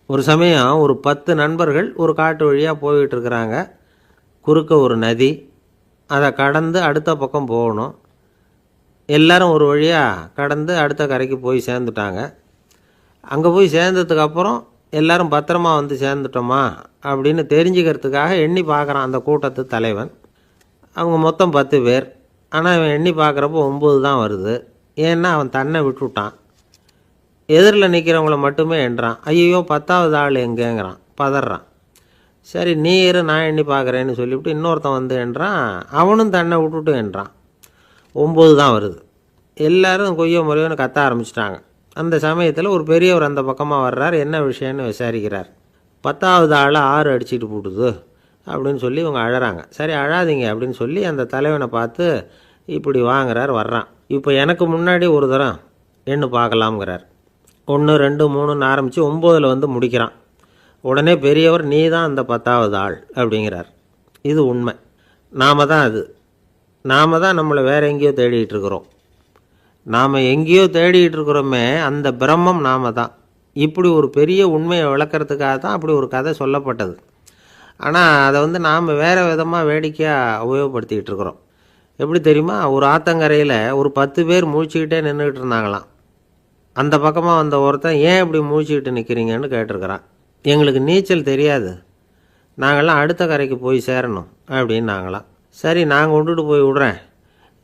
ஒரு சமயம் ஒரு 10 நண்பர்கள் ஒரு காட்டு வழியாக போய்கிட்டு இருக்கிறாங்க. குறுக்க ஒரு நதி, அதை கடந்து அடுத்த பக்கம் போகணும். எல்லாரும் ஒரு வழியாக கடந்து அடுத்த கரைக்கு போய் சேர்ந்துட்டாங்க. அங்கே போய் சேர்ந்ததுக்கப்புறம் எல்லாரும் பத்திரமா வந்து சேர்ந்துட்டோமா அப்படின்னு தெரிஞ்சுக்கிறதுக்காக எண்ணி பார்க்குறான் அந்த கூட்டத்து தலைவன். அவங்க மொத்தம் 10 பேர். ஆனால் இவன் எண்ணி பார்க்குறப்போ 9 தான் வருது. ஏன்னா அவன் தன்னை விட்டுவிட்டான். எதிரில் நிற்கிறவங்கள மட்டுமே எண்ணுறான். ஐயோ 10வது ஆள் எங்கேங்கிறான், பதறான். சரி நீ இரு, நான் எண்ணி பார்க்குறேன்னு சொல்லிவிட்டு இன்னொருத்தன் வந்து எண்ணுறான். அவனும் தன்னை விட்டுட்டு எண்ணுறான். 9 தான் வருது. எல்லோரும் கொய்யோ முறையோன்னு கத்த ஆரம்பிச்சிட்டாங்க. அந்த சமயத்தில் ஒரு பெரியவர் அந்த பக்கமாக வர்றார். என்ன விஷயம்னு விசாரிக்கிறார். 10வது ஆள் 6 அடிச்சுட்டு போட்டுது அப்படின்னு சொல்லி இவங்க அழறாங்க. சரி அழாதீங்க அப்படின்னு சொல்லி அந்த தலைவனை பார்த்து இப்படி வாங்குறார். வர்றான். இப்போ எனக்கு முன்னாடி ஒரு தரம் எண்ணு பார்க்கலாம்ங்கிறார். 1 2 3ன்னு ஆரம்பித்து 9ல் வந்து முடிக்கிறான். உடனே பெரியவர் நீ தான் அந்த 10வது ஆள் அப்படிங்கிறார். இது உண்மை. நாம் தான் நம்மளை வேறு எங்கேயோ தேடிகிட்டு இருக்கிறோம். நாம் எங்கேயோ தேடிகிட்டு இருக்கிறோமே, அந்த பிரம்மம் நாம் தான். இப்படி ஒரு பெரிய உண்மையை விளக்கிறதுக்காக தான் அப்படி ஒரு கதை சொல்லப்பட்டது. ஆனால் அதை வந்து நாம் வேறு விதமாக வேடிக்கையாக உபயோகப்படுத்திக்கிட்டு இருக்கிறோம். எப்படி தெரியுமா? ஒரு ஆத்தங்கரையில் ஒரு 10 பேர் முழிச்சுக்கிட்டே நின்றுக்கிட்டு இருந்தாங்களாம். அந்த பக்கமாக வந்த ஒருத்தன் ஏன் இப்படி முழிச்சுக்கிட்டு நிற்கிறீங்கன்னு கேட்டிருக்கிறான். எங்களுக்கு நீச்சல் தெரியாது, நாங்கள்லாம் அடுத்த கரைக்கு போய் சேரணும் அப்படின்னு நாங்களாம். சரி நான் கொண்டுட்டு போய் விடுறேன்.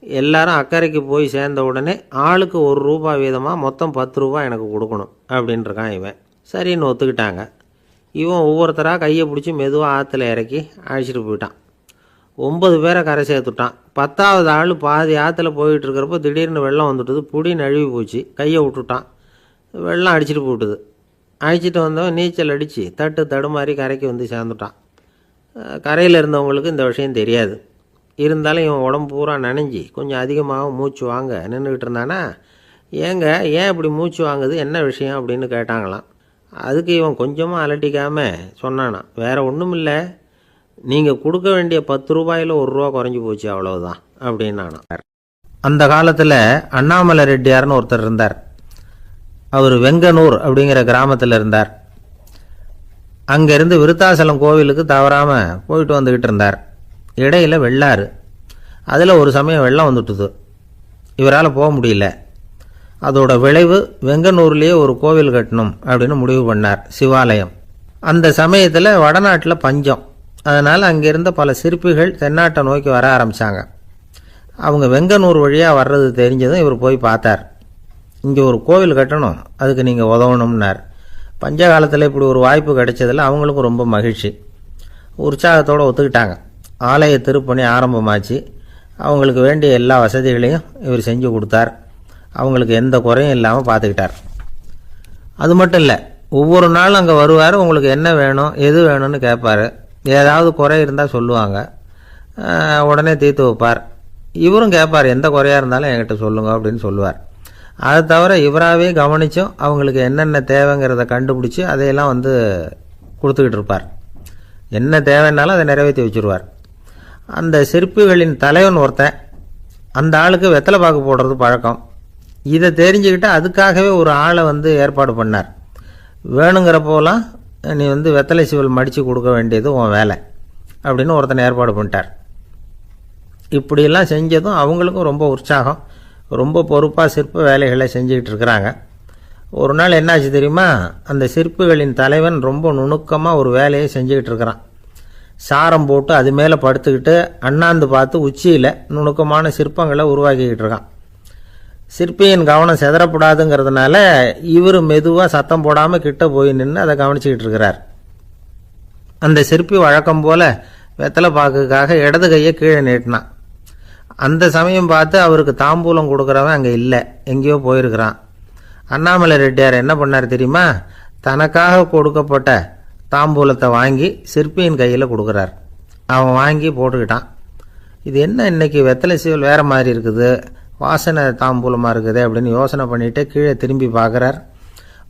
எல்லாரும் அக்கறைக்கு போய் சேர்ந்த உடனே ஆளுக்கு ₹1 வீதமாக மொத்தம் ₹10 எனக்கு கொடுக்கணும் அப்படின்ட்டுருக்கான் இவன். சரின்னு ஒத்துக்கிட்டாங்க. இவன் ஒவ்வொருத்தராக கையை பிடிச்சி மெதுவாக ஆற்றுல இறக்கி அழைச்சிட்டு போயிட்டான். 9 பேரை கரை சேர்த்துட்டான். 10வது ஆள் பாதி ஆற்றுல போயிட்டு இருக்கிறப்போ திடீர்னு வெள்ளம் வந்துட்டுது. புடி நழுவி போச்சு. கையை விட்டுட்டான். வெள்ளம் அடிச்சிட்டு போட்டுது. அழைச்சிட்டு வந்தவன் நீச்சல் அடித்து தடுமாறி கரைக்கு வந்து சேர்ந்துட்டான். கரையில் இருந்தவங்களுக்கு இந்த விஷயம் தெரியாது. இருந்தாலும் இவன் உடம்பு பூரா நனைஞ்சி கொஞ்சம் அதிகமாக மூச்சு வாங்க நின்றுக்கிட்டு இருந்தானா, ஏன் இப்படி மூச்சு வாங்குது, என்ன விஷயம் அப்படின்னு கேட்டாங்களாம். அதுக்கு இவன் கொஞ்சமாக அலட்டிக்காமல் சொன்னானா, வேறு ஒன்றும் இல்லை, நீங்கள் கொடுக்க வேண்டிய ₹10ல் ₹1 குறைஞ்சி போச்சு, அவ்வளவுதான் அப்படின்னானா. அந்த காலத்தில் அண்ணாமலை ரெட்டியார்னு ஒருத்தர் இருந்தார். அவர் வெங்கனூர் அப்படிங்கிற கிராமத்தில் இருந்தார். அங்கேருந்து விருத்தாசலம் கோவிலுக்கு தவறாமல் போயிட்டு வந்துக்கிட்டு இருந்தார். இடையில் வெள்ளாறு. அதில் ஒரு சமயம் வெள்ளம் வந்துட்டுது. இவரால் போக முடியல. அதோட விளைவு வெங்கனூர்லேயே ஒரு கோவில் கட்டணும் அப்படின்னு முடிவு பண்ணார், சிவாலயம். அந்த சமயத்தில் வடநாட்டில் பஞ்சம். அதனால் அங்கிருந்த பல சிற்பிகள் தென்னாட்டை நோக்கி வர ஆரம்பித்தாங்க. அவங்க வெங்கனூர் வழியாக வர்றது தெரிஞ்சதும் இவர் போய் பார்த்தார். இங்கே ஒரு கோவில் கட்டணும், அதுக்கு நீங்கள் உதவணும்னார். பஞ்ச காலத்தில் இப்படி ஒரு வாய்ப்பு கிடைச்சதில் அவங்களுக்கும் ரொம்ப மகிழ்ச்சி. உற்சாகத்தோடு ஒத்துக்கிட்டாங்க. ஆலய திருப்பணி ஆரம்பமாச்சு. அவங்களுக்கு வேண்டிய எல்லா வசதிகளையும் இவர் செஞ்சு கொடுத்தார். அவங்களுக்கு எந்த குறையும் இல்லாமல் பார்த்துக்கிட்டார். அது மட்டும் இல்லை, ஒவ்வொரு நாளும் அங்கே வருவார். உங்களுக்கு என்ன வேணும், எது வேணும்னு கேட்பார். ஏதாவது குறை இருந்தால் சொல்லுவாங்க, உடனே தீர்த்து வைப்பார். இவரும் கேட்பார், எந்த குறையாக இருந்தாலும் என்கிட்ட சொல்லுங்க அப்படின்னு சொல்லுவார். அதை தவிர இவராகவே கவனித்தும் அவங்களுக்கு என்னென்ன தேவைங்கிறத கண்டுபிடிச்சி அதையெல்லாம் வந்து கொடுத்துக்கிட்டு இருப்பார். என்ன தேவைன்னாலும் அதை நிறைவேற்றி வச்சுருவார். அந்த சிற்பிகளின் தலைவன் ஒருத்தன், அந்த ஆளுக்கு வெத்தலை பாக்கு போடுறது பழக்கம். இதை தெரிஞ்சுக்கிட்டு அதுக்காகவே ஒரு ஆளை வந்து ஏற்பாடு பண்ணார். வேணுங்கிறப்போலாம் நீ வந்து வெத்தலை சிவல் மடித்து கொடுக்க வேண்டியது உன் வேலை அப்படின்னு ஒருத்தனை ஏற்பாடு பண்ணிட்டார். இப்படியெல்லாம் செஞ்சதும் அவங்களுக்கும் ரொம்ப உற்சாகம். ரொம்ப பொறுப்பாக சிற்ப வேலைகளை செஞ்சுக்கிட்டு இருக்கிறாங்க. ஒரு நாள் என்னாச்சு தெரியுமா? அந்த சிற்பிகளின் தலைவன் ரொம்ப நுணுக்கமாக ஒரு வேலையை செஞ்சுக்கிட்டு இருக்கிறான். சாரம் போட்டு அது மேலே படுத்துக்கிட்டு அண்ணாந்து பார்த்து உச்சியில் நுணுக்கமான சிற்பங்களை உருவாக்கிக்கிட்டு இருக்கான். சிற்பியின் கவனம் செதறப்படாதுங்கிறதுனால இவர் மெதுவாக சத்தம் போடாமல் கிட்ட போய் நின்று அதை கவனிச்சிக்கிட்டு இருக்கிறார். அந்த சிற்பி வழக்கம் போல் வெத்தலை பாக்குக்காக இடது கையை கீழே நீட்டினான். அந்த சமயம் பார்த்து அவருக்கு தாம்பூலம் கொடுக்குறவன் அங்கே இல்லை, எங்கேயோ போயிருக்கிறான். அண்ணாமலை ரெட்டியார் என்ன பண்ணார் தெரியுமா? தனக்காக கொடுக்கப்பட்ட தாம்பூலத்தை வாங்கி சிற்பியின் கையில் கொடுக்குறார். அவன் வாங்கி போட்டுக்கிட்டான். இது என்ன இன்னைக்கு வெத்தலை சீவல் வேறு மாதிரி இருக்குது, வாசனை தாம்பூலமாக இருக்குது அப்படின்னு யோசனை பண்ணிவிட்டு கீழே திரும்பி பார்க்குறார்.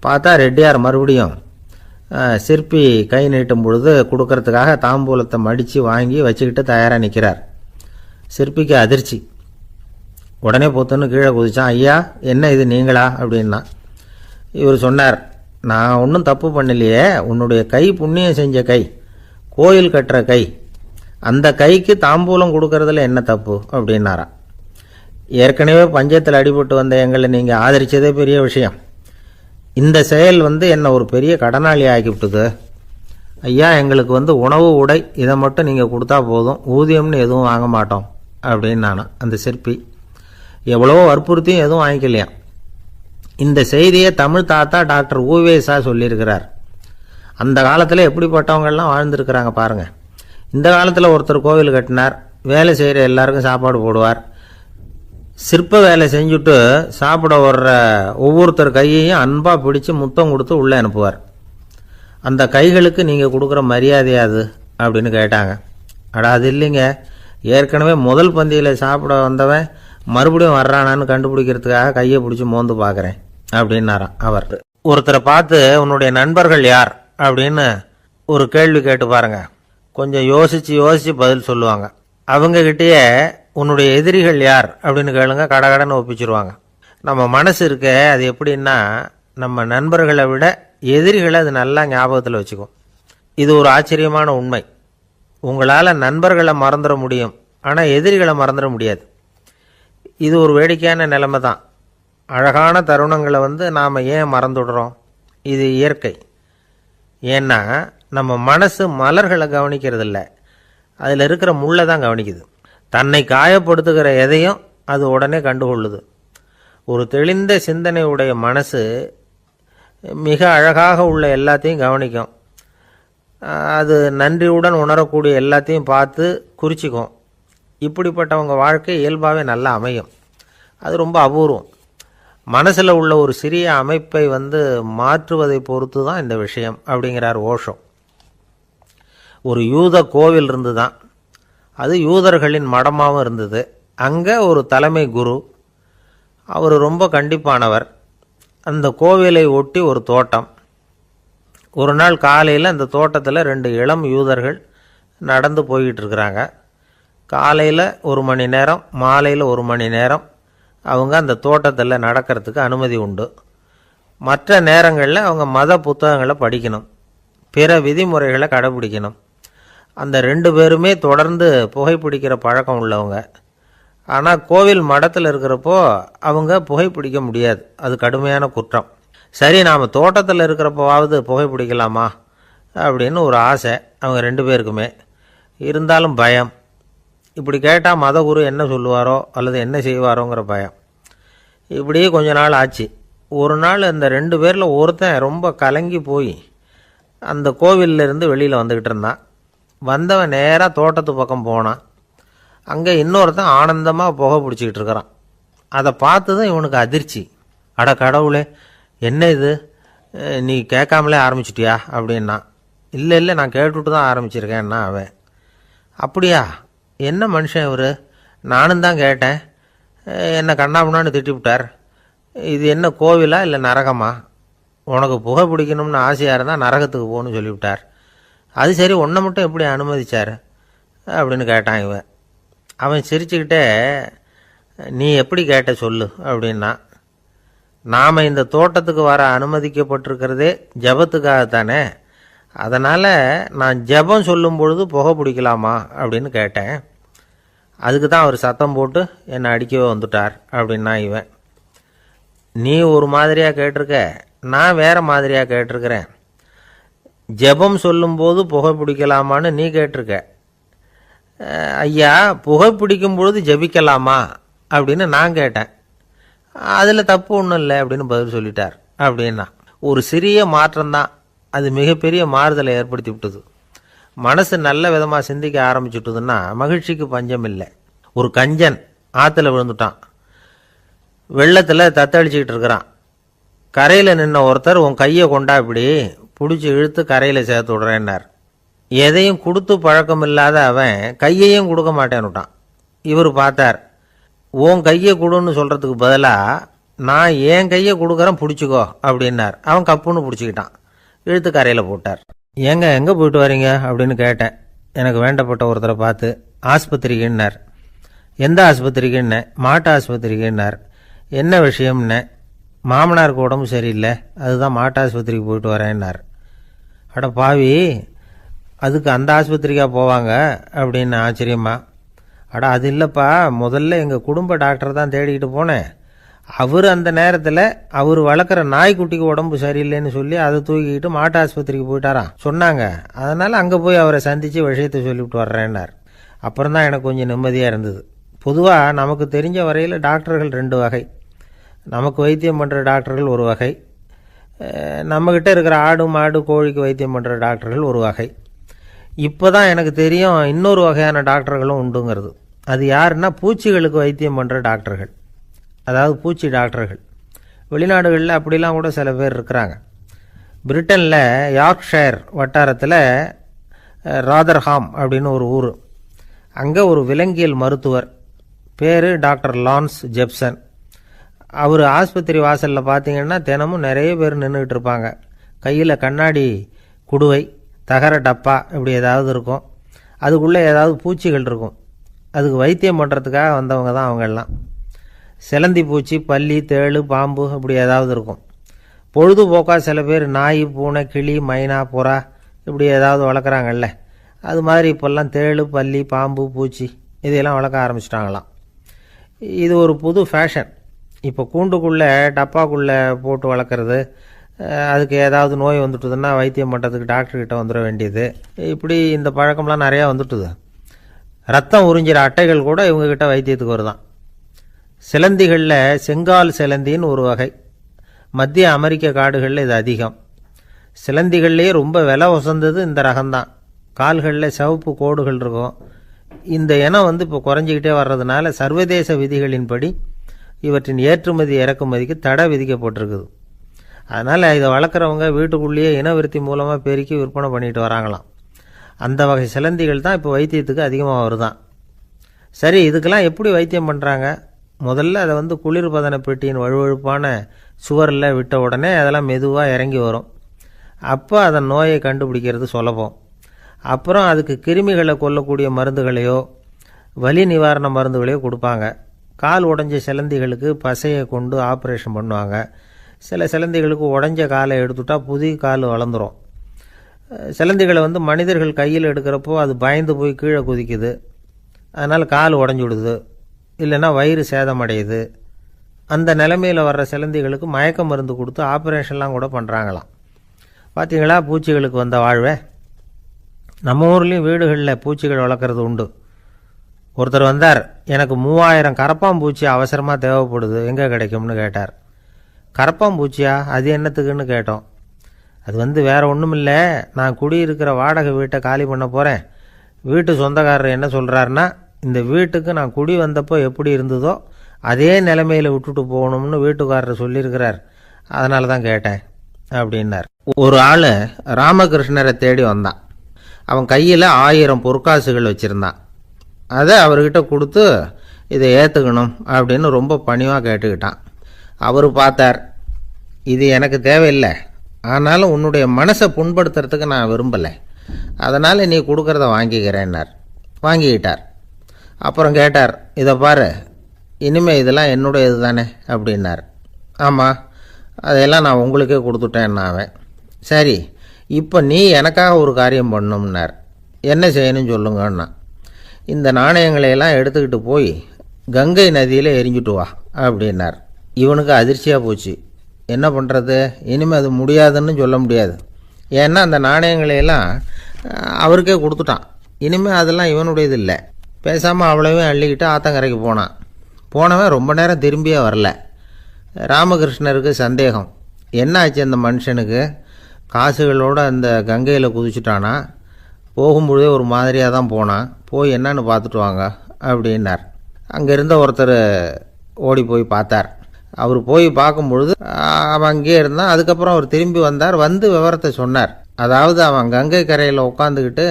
பார்த்தா ரெட்டியார் மறுபடியும் சிற்பி கை நீட்டும் பொழுது கொடுக்கறதுக்காக தாம்பூலத்தை மடித்து வாங்கி வச்சுக்கிட்டு தயாராக நிற்கிறார். சிற்பிக்கு அதிர்ச்சி. உடனே பொத்துன்னு கீழே குதிச்சான். ஐயா என்ன இது நீங்களா அப்படின்னா. இவர் சொன்னார், நான் ஒன்றும் தப்பு பண்ணலையே, உன்னுடைய கை புண்ணியம் செஞ்ச கை, கோயில் கட்டுற கை, அந்த கைக்கு தாம்பூலம் கொடுக்கறதுல என்ன தப்பு அப்படின்னாராம். ஏற்கனவே பஞ்சத்தில் அடிபட்டு வந்த எங்களை நீங்கள் ஆதரித்ததே பெரிய விஷயம். இந்த செயல் என்னை ஒரு பெரிய கடனாளி ஆக்கிவிட்டுது. ஐயா, எங்களுக்கு உணவு உடை இதை மட்டும் நீங்கள் கொடுத்தா போதும், ஊதியம்னு எதுவும் வாங்க மாட்டோம் அப்படின்னு நானும். அந்த சிற்பி எவ்வளவோ வற்புறுத்தியும் எதுவும் வாங்கிக்கலையாம். இந்த செய்தியை தமிழ் தாத்தா டாக்டர் ஊவேசா சொல்லியிருக்கிறார். அந்த காலத்தில் எப்படிப்பட்டவங்கெல்லாம் வாழ்ந்துருக்கிறாங்க பாருங்கள். இந்த காலத்தில் ஒருத்தர் கோவில் கட்டினார், வேலை செய்கிற எல்லாருக்கும் சாப்பாடு போடுவார், சிற்ப வேலை செஞ்சுட்டு சாப்பிட வர்ற ஒவ்வொருத்தர் கையையும் அன்பாக பிடிச்சி முத்தம் கொடுத்து உள்ளே அனுப்புவார். அந்த கைகளுக்கு நீங்கள் கொடுக்குற மரியாதையாது அப்படின்னு கேட்டாங்க. அது இல்லைங்க, ஏற்கனவே முதல் பந்தியில் சாப்பிட வந்தவன் மறுபடியும் வர்றானான்னு கண்டுபிடிக்கிறதுக்காக கையை பிடிச்சி மோந்து பார்க்குறேன் அப்படின்னாராம் அவர். ஒருத்தரை பார்த்து உன்னுடைய நண்பர்கள் யார் அப்படின்னு ஒரு கேள்வி கேட்டு பாருங்க, கொஞ்சம் யோசிச்சு பதில் சொல்லுவாங்க. அவங்ககிட்டயே உன்னுடைய எதிரிகள் யார் அப்படின்னு கேளுங்க, கடகடன்னு ஒப்பிச்சிருவாங்க. நம்ம மனசு இருக்க அது எப்படின்னா, நம்ம நண்பர்களை விட எதிரிகளை அது நல்லா ஞாபகத்தில் வச்சுக்கும். இது ஒரு ஆச்சரியமான உண்மை. உங்களால் நண்பர்களை மறந்துட முடியும், ஆனால் எதிரிகளை மறந்துட முடியாது. இது ஒரு வேடிக்கையான நிலைமை தான். அழகான தருணங்களை நாம் ஏன் மறந்துடுறோம்? இது இயற்கை. ஏன்னா நம்ம மனசு மலர்களை கவனிக்கிறது இல்லை, அதில் இருக்கிற முள்ளை தான் கவனிக்குது. தன்னை காயப்படுத்துகிற எதையும் அது உடனே கண்டுகொள்ளுது. ஒரு தெளிந்த சிந்தனை உடைய மனசு மிக அழகாக உள்ள எல்லாத்தையும் கவனிக்கும். அது நன்றியுடன் உணரக்கூடிய எல்லாத்தையும் பார்த்து குறிச்சிக்கும். இப்படிப்பட்டவங்க வாழ்க்கை இயல்பாகவே நல்லா அமையும். அது ரொம்ப அபூர்வம். மனசில் உள்ள ஒரு சிறிய அமைப்பை மாற்றுவதை பொறுத்து தான் இந்த விஷயம் அப்படிங்கிறார் ஓஷோ. ஒரு யூத கோவில் இருந்து தான், அது யூதர்களின் மடமாகவும் இருந்தது. அங்கே ஒரு தலைமை குரு, அவர் ரொம்ப கண்டிப்பானவர். அந்த கோவிலை ஒட்டி ஒரு தோட்டம். ஒரு நாள் காலையில் அந்த தோட்டத்தில் 2 இளம் யூதர்கள் நடந்து போய்கிட்டு இருக்கிறாங்க. காலையில் 1 மணி நேரம், மாலையில் 1 மணி நேரம் அவங்க அந்த தோட்டத்தில் நடக்கிறதுக்கு அனுமதி உண்டு. மற்ற நேரங்களில் அவங்க மத புத்தகங்களை படிக்கணும், பிற விதிமுறைகளை கடைபிடிக்கணும். அந்த 2 பேருமே தொடர்ந்து புகைப்பிடிக்கிற பழக்கம் உள்ளவங்க. ஆனால் கோவில் மடத்தில் இருக்கிறப்போ அவங்க புகைப்பிடிக்க முடியாது, அது கடுமையான குற்றம். சரி, நாம் தோட்டத்தில் இருக்கிறப்போவாவது புகைப்பிடிக்கலாமா அப்படின்னு ஒரு ஆசை அவங்க 2 பேருக்குமே. இருந்தாலும் பயம். இப்படி கேட்டால் மதகுரு என்ன சொல்லுவாரோ அல்லது என்ன செய்வாரோங்கிற பயம். இப்படியே கொஞ்ச நாள் ஆச்சு. ஒரு நாள் அந்த 2 பேரில் ஒருத்தன் ரொம்ப கலங்கி போய் அந்த கோவிலிருந்து வெளியில் வந்துக்கிட்டு இருந்தான். வந்தவன் நேராக தோட்டத்து பக்கம் போனான். அங்கே இன்னொருத்தன் ஆனந்தமாக புகை பிடிச்சிக்கிட்டு இருக்கிறான். அதை பார்த்து தான் இவனுக்கு அதிர்ச்சி. அட கடவுளே, என்ன இது, நீ கேட்காமலே ஆரம்பிச்சிட்டியா அப்படின்னா. இல்லை நான் கேட்டுவிட்டு தான் ஆரம்பிச்சிருக்கேன்னா அவன். அப்படியா, என்ன மனுஷன் இவர், நானும் தான் கேட்டேன், என்னை கண்ணாமுன்னான்னு திட்டிவிட்டார். இது என்ன கோவிலா இல்லை நரகமா? உனக்கு புகை பிடிக்கணும்னு ஆசையாக இருந்தால் நரகத்துக்கு போகணும்னு சொல்லிவிட்டார். அது சரி, உன்னை மட்டும் எப்படி அனுமதிச்சார் அப்படின்னு கேட்டான் இவன். அவன் சிரிச்சுக்கிட்டே, நீ எப்படி கேட்ட சொல்லு அப்படின்னா. நாம் இந்த தோட்டத்துக்கு வர அனுமதிக்கப்பட்டிருக்கிறதே ஜபத்துக்காகத்தானே, அதனால் நான் ஜபம் சொல்லும் பொழுது புகை பிடிக்கலாமா அப்படின்னு கேட்டேன். அதுக்கு தான் அவர் சத்தம் போட்டு என்னை அடிக்கவே வந்துட்டார் அப்படின்னா இவன். நீ ஒரு மாதிரியாக கேட்டிருக்க, நான் வேறு மாதிரியாக கேட்டிருக்கிறேன். ஜபம் சொல்லும்போது புகை பிடிக்கலாமான்னு நீ கேட்டிருக்க. ஐயா, புகை பிடிக்கும் பொழுது ஜபிக்கலாமா அப்படின்னு நான் கேட்டேன். அதில் தப்பு ஒன்றும் இல்லை அப்படின்னு பதில் சொல்லிட்டார் அப்படின்னா. ஒரு சிறிய மாற்றம்தான் அது மிகப்பெரிய மாறுதலை ஏற்படுத்தி விட்டது. மனசு நல்ல விதமாக சிந்திக்க ஆரம்பிச்சுட்டுதுன்னா மகிழ்ச்சிக்கு பஞ்சம் இல்லை. ஒரு கஞ்சன் ஆற்றுல விழுந்துட்டான், வெள்ளத்தில் தத்தளிச்சுக்கிட்டு இருக்கிறான். கரையில் நின்ன ஒருத்தர், உன் கையை கொண்டா இப்படி பிடிச்சி இழுத்து கரையில் சேர்த்து விடுறேன்னார். எதையும் கொடுத்து பழக்கம் இல்லாத அவன் கையையும் கொடுக்க மாட்டேன்னுட்டான். இவர் பார்த்தார், உன் கையை கொடுன்னு சொல்கிறதுக்கு பதிலாக நான் என் கையை கொடுக்குறேன் பிடிச்சிக்கோ அப்படின்னார். அவன் கப்புன்னு பிடிச்சிக்கிட்டான், இழுத்து கரையில் போட்டார். ஏங்க எங்கே போயிட்டு வரீங்க அப்படின்னு கேட்டேன் எனக்கு வேண்டப்பட்ட ஒருத்தரை பார்த்து. ஆஸ்பத்திரிக்குன்னார். எந்த ஆஸ்பத்திரிக்குன்னே? மாட்டு ஆஸ்பத்திரிக்குன்னார். என்ன விஷயம்னே? மாமனாருக்கு உடம்பு சரியில்லை, அதுதான் மாட்டாஸ்பத்திரிக்கு போயிட்டு வரேன்னார். அட பாவி, அதுக்கு அந்த ஆஸ்பத்திரிக்கா போவாங்க அப்படின்னு ஆச்சரியமா. அட அது இல்லைப்பா, முதல்ல எங்கள் குடும்ப டாக்டர் தான் தேடிக்கிட்டு போனேன். அவர் அந்த நேரத்தில் அவர் வளர்க்குற நாய்க்குட்டிக்கு உடம்பு சரியில்லைன்னு சொல்லி அதை தூக்கிக்கிட்டு மாட்டு ஆஸ்பத்திரிக்கு போயிட்டாராம் சொன்னாங்க. அதனால் அங்கே போய் அவரை சந்தித்து விஷயத்தை சொல்லிவிட்டு வர்றேன்னார். அப்புறம் தான் எனக்கு கொஞ்சம் நிம்மதியாக இருந்தது. பொதுவாக நமக்கு தெரிஞ்ச வரையில் டாக்டர்கள் 2 வகை. நமக்கு வைத்தியம் பண்ணுற டாக்டர்கள் ஒரு வகை, நம்மக்கிட்ட இருக்கிற ஆடு மாடு கோழிக்கு வைத்தியம் பண்ணுற டாக்டர்கள் ஒரு வகை. இப்போ தான் எனக்கு தெரியும் இன்னொரு வகையான டாக்டர்களும் உண்டுங்கிறது. அது யாருன்னா பூச்சிகளுக்கு வைத்தியம் பண்ணுற டாக்டர்கள், அதாவது பூச்சி டாக்டர்கள். வெளிநாடுகளில் அப்படிலாம் கூட சில பேர் இருக்கிறாங்க. பிரிட்டனில் யார்க்ஷயர் வட்டாரத்தில் ராதர்ஹாம் அப்படின்னு ஒரு ஊர். அங்கே ஒரு விலங்கியல் மருத்துவர், பேர் டாக்டர் லான்ஸ் ஜெப்சன். அவர் ஆஸ்பத்திரி வாசலில் பார்த்தீங்கன்னா தினமும் நிறைய பேர் நின்றுக்கிட்டு இருப்பாங்க. கையில் கண்ணாடி குடுவை, தகர டப்பா இப்படி ஏதாவது இருக்கும். அதுக்குள்ளே ஏதாவது பூச்சிகள் இருக்கும். அதுக்கு வைத்தியம் பண்ணுறதுக்காக வந்தவங்க தான் அவங்கெல்லாம். சிலந்தி பூச்சி, பல்லி, தேளு, பாம்பு இப்படி ஏதாவது இருக்கும். பொழுதுபோக்காக சில பேர் நாய், பூனை, கிளி, மைனா, புறா இப்படி ஏதாவது வளர்க்குறாங்கல்ல, அது மாதிரி இப்போல்லாம் தேளு, பல்லி, பாம்பு, பூச்சி இதையெல்லாம் வளர்க்க ஆரம்பிச்சிட்டாங்களாம். இது ஒரு புது ஃபேஷன். இப்போ கூண்டுக்குள்ளே டப்பாக்குள்ளே போட்டு வளர்க்குறது, அதுக்கு ஏதாவது நோய் வந்துட்டுதுன்னா வைத்தியம் பண்ணுறதுக்கு டாக்டர்கிட்ட வந்துட வேண்டியது, இப்படி இந்த பழக்கம்லாம் நிறையா வந்துட்டுது. ரத்தம் உறிஞ்சிற அட்டைகள் கூட இவங்ககிட்ட வைத்தியத்துக்கு வருதான். சிலந்திகளில் செங்கால் சிலந்தின்னு ஒரு வகை. மத்திய அமெரிக்க காடுகளில் இது அதிகம். சிலந்திகள்லேயே ரொம்ப விலை உசந்தது இந்த ரகம்தான். கால்களில் சிவப்பு கோடுகள் இருக்கும். இந்த இனம் இப்போ குறைஞ்சிக்கிட்டே வர்றதுனால சர்வதேச விதிகளின்படி இவற்றின் ஏற்றுமதி இறக்குமதிக்கு தடை விதிக்கப்பட்டிருக்குது. அதனால் இதை வளர்க்குறவங்க வீட்டுக்குள்ளேயே இனவிருத்தி மூலமாக பெருக்கி விற்பனை பண்ணிட்டு வராங்களாம். அந்த வகை சிலந்திகள் தான் இப்போ வைத்தியத்துக்கு அதிகமாக வருதான். சரி, இதுக்கெல்லாம் எப்படி வைத்தியம் பண்ணுறாங்க? முதல்ல அதை குளிர்பதன பெட்டியின் வழுவழுப்பான சுவரில் விட்ட உடனே அதெல்லாம் மெதுவாக இறங்கி வரும். அப்போ அதன் நோயை கண்டுபிடிக்கிறது சுலபம். அப்புறம் அதுக்கு கிருமிகளை கொல்லக்கூடிய மருந்துகளையோ வலி நிவாரண மருந்துகளையோ கொடுப்பாங்க. கால் உடைஞ்ச சிலந்திகளுக்கு பசையை கொண்டு ஆப்ரேஷன் பண்ணுவாங்க. சில சிலந்திகளுக்கு உடைஞ்ச காலை எடுத்துட்டா புதிய கால் வளர்ந்துடும். சிலந்திகளை மனிதர்கள் கையில் எடுக்கிறப்போ அது பயந்து போய் கீழே குதிக்குது. அதனால் கால் உடஞ்சி விடுது, இல்லைன்னா வயிறு சேதமடையுது. அந்த நிலைமையில் வர்ற சிலந்திகளுக்கு மயக்க மருந்து கொடுத்து ஆப்ரேஷன்லாம் கூட பண்ணுறாங்களாம். பார்த்தீங்களா பூச்சிகளுக்கு வந்த வாழ்வே. நம்ம ஊர்லேயும் வீடுகளில் பூச்சிகள் வளர்க்குறது உண்டு. ஒருத்தர் வந்தார், எனக்கு 3000 கரப்பாம்பூச்சி அவசரமாக தேவைப்படுது, எங்கே கிடைக்கும்னு கேட்டார். கரப்பாம்பூச்சியா, அது என்னத்துக்குன்னு கேட்டோம். அது வேறு ஒன்றும் இல்லை, நான் குடியிருக்கிற வாடகை வீட்டை காலி பண்ண போகிறேன். வீட்டு சொந்தக்காரர் என்ன சொல்கிறாருன்னா, இந்த வீட்டுக்கு நான் குடி வந்தப்போ எப்படி இருந்ததோ அதே நிலைமையில் விட்டுட்டு போகணும்னு வீட்டுக்காரர் சொல்லியிருக்கிறார், அதனால தான் கேட்டேன் அப்படின்னார். ஒரு ஆள் ராமகிருஷ்ணரை தேடி வந்தான். அவன் கையில் 1000 பொற்காசுகள் வச்சுருந்தான். அதை அவர்கிட்ட கொடுத்து இதை ஏற்றுக்கணும் அப்படின்னு ரொம்ப பணிவாக கேட்டுக்கிட்டான். அவர் பார்த்தார், இது எனக்கு தேவையில்லை, ஆனாலும் உன்னுடைய மனசை புண்படுத்துறதுக்கு நான் விரும்பலை, அதனால் நீ கொடுக்குறத வாங்கிக்கிறேன்னார். வாங்கிக்கிட்டார். அப்புறம் கேட்டார், இதை பாரு, இனிமேல் இதெல்லாம் என்னுடைய இது தானே அப்படின்னார். ஆமாம், அதையெல்லாம் நான் உங்களுக்கே கொடுத்துட்டேன்னா அவன். சரி, இப்போ நீ எனக்காக ஒரு காரியம் பண்ணணும்னார். என்ன செய்யணும்னு சொல்லுங்கன்னா, இந்த நாணயங்களையெல்லாம் எடுத்துக்கிட்டு போய் கங்கை நதியில் எரிஞ்சுட்டு வா அப்படின்னார். இவனுக்கு அதிர்ச்சியாக போச்சு. என்ன பண்ணுறது, இனிமேல் அது முடியாதுன்னு சொல்ல முடியாது. ஏன்னா அந்த நாணயங்களையெல்லாம் அவருக்கே கொடுத்துட்டான். இனிமேல் அதெல்லாம் இவனுடையது இல்லை. பேசாமல் அவ்வளோவே அள்ளிக்கிட்டு ஆத்தங்கரைக்கு போனான். போனவன் ரொம்ப நேரம் திரும்பியே வரல. ராமகிருஷ்ணருக்கு சந்தேகம், என்ன ஆச்சு அந்த மனுஷனுக்கு, காசுகளோடு அந்த கங்கையில் குதிச்சுட்டானா, போகும்பொழுதே ஒரு மாதிரியாக தான் போனான், போய் என்னன்னு பார்த்துட்டு வாங்க அப்படின்னார். அங்கே இருந்த ஒருத்தர் ஓடி போய் பார்த்தார். அவர் போய் பார்க்கும்பொழுது அவன் அங்கேயே இருந்தான். அதுக்கப்புறம் அவர் திரும்பி வந்தார். வந்து விவரத்தை சொன்னார். அதாவது அவன் கங்கை கரையில் உட்காந்துக்கிட்டு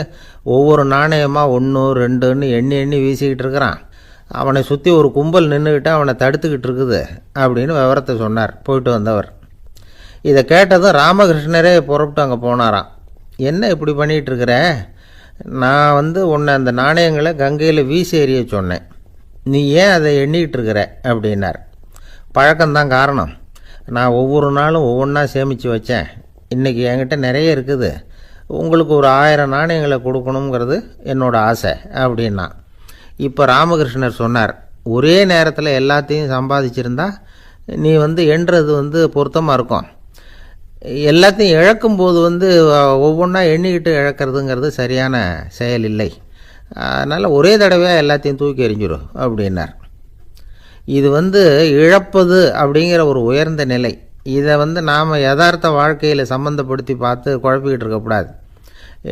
ஒவ்வொரு நாணயமாக 1 2ன்னு எண்ணி எண்ணி வீசிக்கிட்டு இருக்கிறான். அவனை சுற்றி ஒரு கும்பல் நின்றுக்கிட்டு அவனை தடுத்துக்கிட்டு இருக்குது அப்படின்னு விவரத்தை சொன்னார் போயிட்டு வந்தவர். இதை கேட்டதும் ராமகிருஷ்ணரே புறப்பட்டு அங்கே போனாராம். என்ன இப்படி பண்ணிகிட்டு இருக்கிற, நான் உன்னை அந்த நாணயங்களை கங்கையில் வீசி எறிய சொன்னேன், நீ ஏன் அதை எண்ணிக்கிட்டு இருக்கிற அப்படின்னார். பழக்கம்தான் காரணம். நான் ஒவ்வொரு நாளும் ஒவ்வொன்றா சேமித்து வச்சேன். இன்றைக்கி என்கிட்ட நிறைய இருக்குது. உங்களுக்கு ஒரு 1000 நாணயங்களை கொடுக்கணுங்கிறது என்னோடய ஆசை அப்படின்னா. இப்போ ராமகிருஷ்ணர் சொன்னார், ஒரே நேரத்தில் எல்லாத்தையும் சம்பாதிச்சிருந்தா நீ எண்ணுறது பொருத்தமாக இருக்கும். எல்லாத்தையும் இழக்கும்போது ஒவ்வொன்றா எண்ணிக்கிட்டு இழக்கிறதுங்கிறது சரியான செயல் இல்லை. அதனால் ஒரே தடவையாக எல்லாத்தையும் தூக்கி எறிஞ்சிடும் அப்படின்னார். இது இழப்பது அப்படிங்கிற ஒரு உயர்ந்த நிலை. இதை நாம் யதார்த்த வாழ்க்கையில் சம்மந்தப்படுத்தி பார்த்து குழப்பிக்கிட்டு இருக்கக்கூடாது.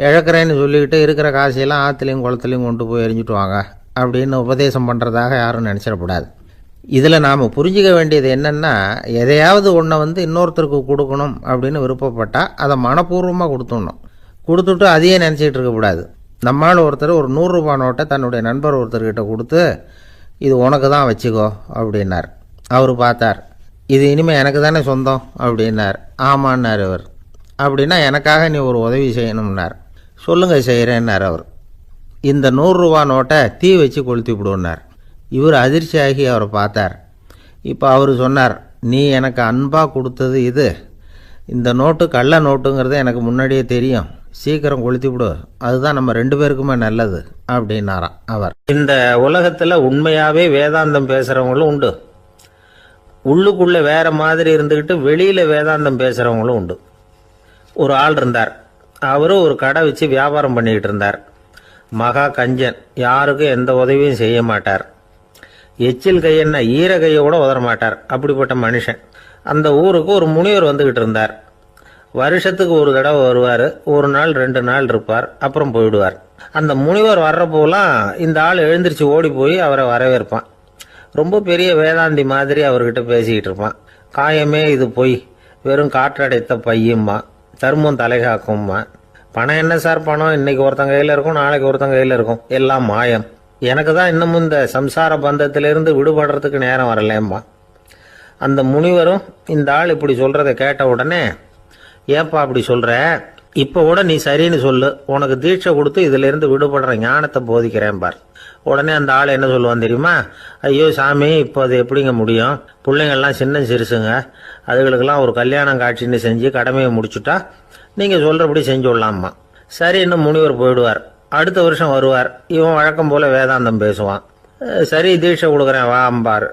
இழக்கிறேன்னு சொல்லிக்கிட்டு இருக்கிற காசையெல்லாம் ஆற்றுலையும் குளத்துலையும் கொண்டு போய் எரிஞ்சிட்டு வாங்க அப்படின்னு உபதேசம் பண்ணுறதாக யாரும் நினச்சிடக்கூடாது. இதில் நாம் புரிஞ்சிக்க வேண்டியது என்னென்னா, எதையாவது ஒன்றை இன்னொருத்தருக்கு கொடுக்கணும் அப்படின்னு விருப்பப்பட்டால் அதை மனப்பூர்வமாக கொடுத்துடணும். கொடுத்துட்டு அதையே நினச்சிக்கிட்டு இருக்கக்கூடாது. நம்மால் ஒருத்தர் ஒரு 100 ரூபா நோட்டை தன்னுடைய நண்பர் ஒருத்தர்கிட்ட கொடுத்து, இது உனக்கு தான் வச்சுக்கோ அப்படின்னார். அவர் பார்த்தார், இது இனிமேல் எனக்கு தானே சொந்தம் அப்படின்னார். ஆமான்னார் அவர். அப்படின்னா எனக்காக நீ ஒரு உதவி செய்யணும்னார். சொல்லுங்கள் செய்கிறேன்னார் அவர். இந்த 100 ரூபா நோட்டை தீ வச்சு கொளுத்தி விடுன்னார். இவர் அதிர்ச்சியாகி அவரை பார்த்தார். இப்போ அவர் சொன்னார், நீ எனக்கு அன்பாக கொடுத்தது இது, இந்த நோட்டு கள்ள நோட்டுங்கிறது எனக்கு முன்னாடியே தெரியும், சீக்கிரம் கொளுத்தி விடு, அதுதான் நம்ம 2 பேருக்குமே நல்லது அப்படின்னாராம் அவர். இந்த உலகத்தில் உண்மையாகவே வேதாந்தம் பேசுகிறவங்களும் உண்டு, உள்ளுக்குள்ளே வேறு மாதிரி இருந்துக்கிட்டு வெளியில் வேதாந்தம் பேசுகிறவங்களும் உண்டு. ஒரு ஆள் இருந்தார். அவரும் ஒரு கடை வச்சு வியாபாரம் பண்ணிக்கிட்டு இருந்தார். மகா கஞ்சன், யாருக்கும் எந்த உதவியும் செய்ய மாட்டார். எச்சில் கையென்ன ஈர கையை கூட உதற மாட்டார். அப்படிப்பட்ட மனுஷன். அந்த ஊருக்கு ஒரு முனிவர் வந்துக்கிட்டு இருந்தார். வருஷத்துக்கு ஒரு தடவை வருவார். ஒரு நாள் 2 நாள் இருப்பார், அப்புறம் போயிடுவார். அந்த முனிவர் வர்றப்போலாம் இந்த ஆள் எழுந்திரிச்சு ஓடி போய் அவரை வரவேற்பான். ரொம்ப பெரிய வேதாந்தி மாதிரி அவர்கிட்ட பேசிக்கிட்டு இருப்பான். காயமே இது பொய், வெறும் காற்றடைத்த பையும்மா, தர்மம் தலைகாக்கும்மா. பணம் என்ன சார் பணம், இன்னைக்கு ஒருத்தன் கையில் இருக்கும், நாளைக்கு ஒருத்தன் கையில் இருக்கும், எல்லாம் மாயம். எனக்கு தான் இன்னமும் இந்த சம்சார பந்தத்திலிருந்து விடுபடுறதுக்கு நேரம் வரலேம்மா. அந்த முனிவரும் இந்த ஆள் இப்படி சொல்கிறத கேட்ட உடனே, ஏப்பா அப்படி சொல்கிற, இப்போ கூட நீ சரின்னு சொல்லு, உனக்கு தீட்சை கொடுத்து இதிலிருந்து விடுபடுற ஞானத்தை போதிக்கிறேன் பார். உடனே அந்த ஆள் என்ன சொல்லுவான் தெரியுமா, ஐயோ சாமி, இப்போ அது எப்படிங்க முடியும், பிள்ளைங்கள்லாம் சின்ன சிறுசுங்க, அதுகளுக்கெல்லாம் ஒரு கல்யாணம் காட்சின்னு செஞ்சு கடமையை முடிச்சுட்டா நீங்கள் சொல்கிறபடி செஞ்சு விடலாம்மா. சரி, இன்னும் முனிவர் போயிடுவார். அடுத்த வருஷம் வருவார். இவன் வழக்கம் போல் வேதாந்தம் பேசுவான். சரி, தீட்சை கொடுக்குறேன் வா அம்பார்.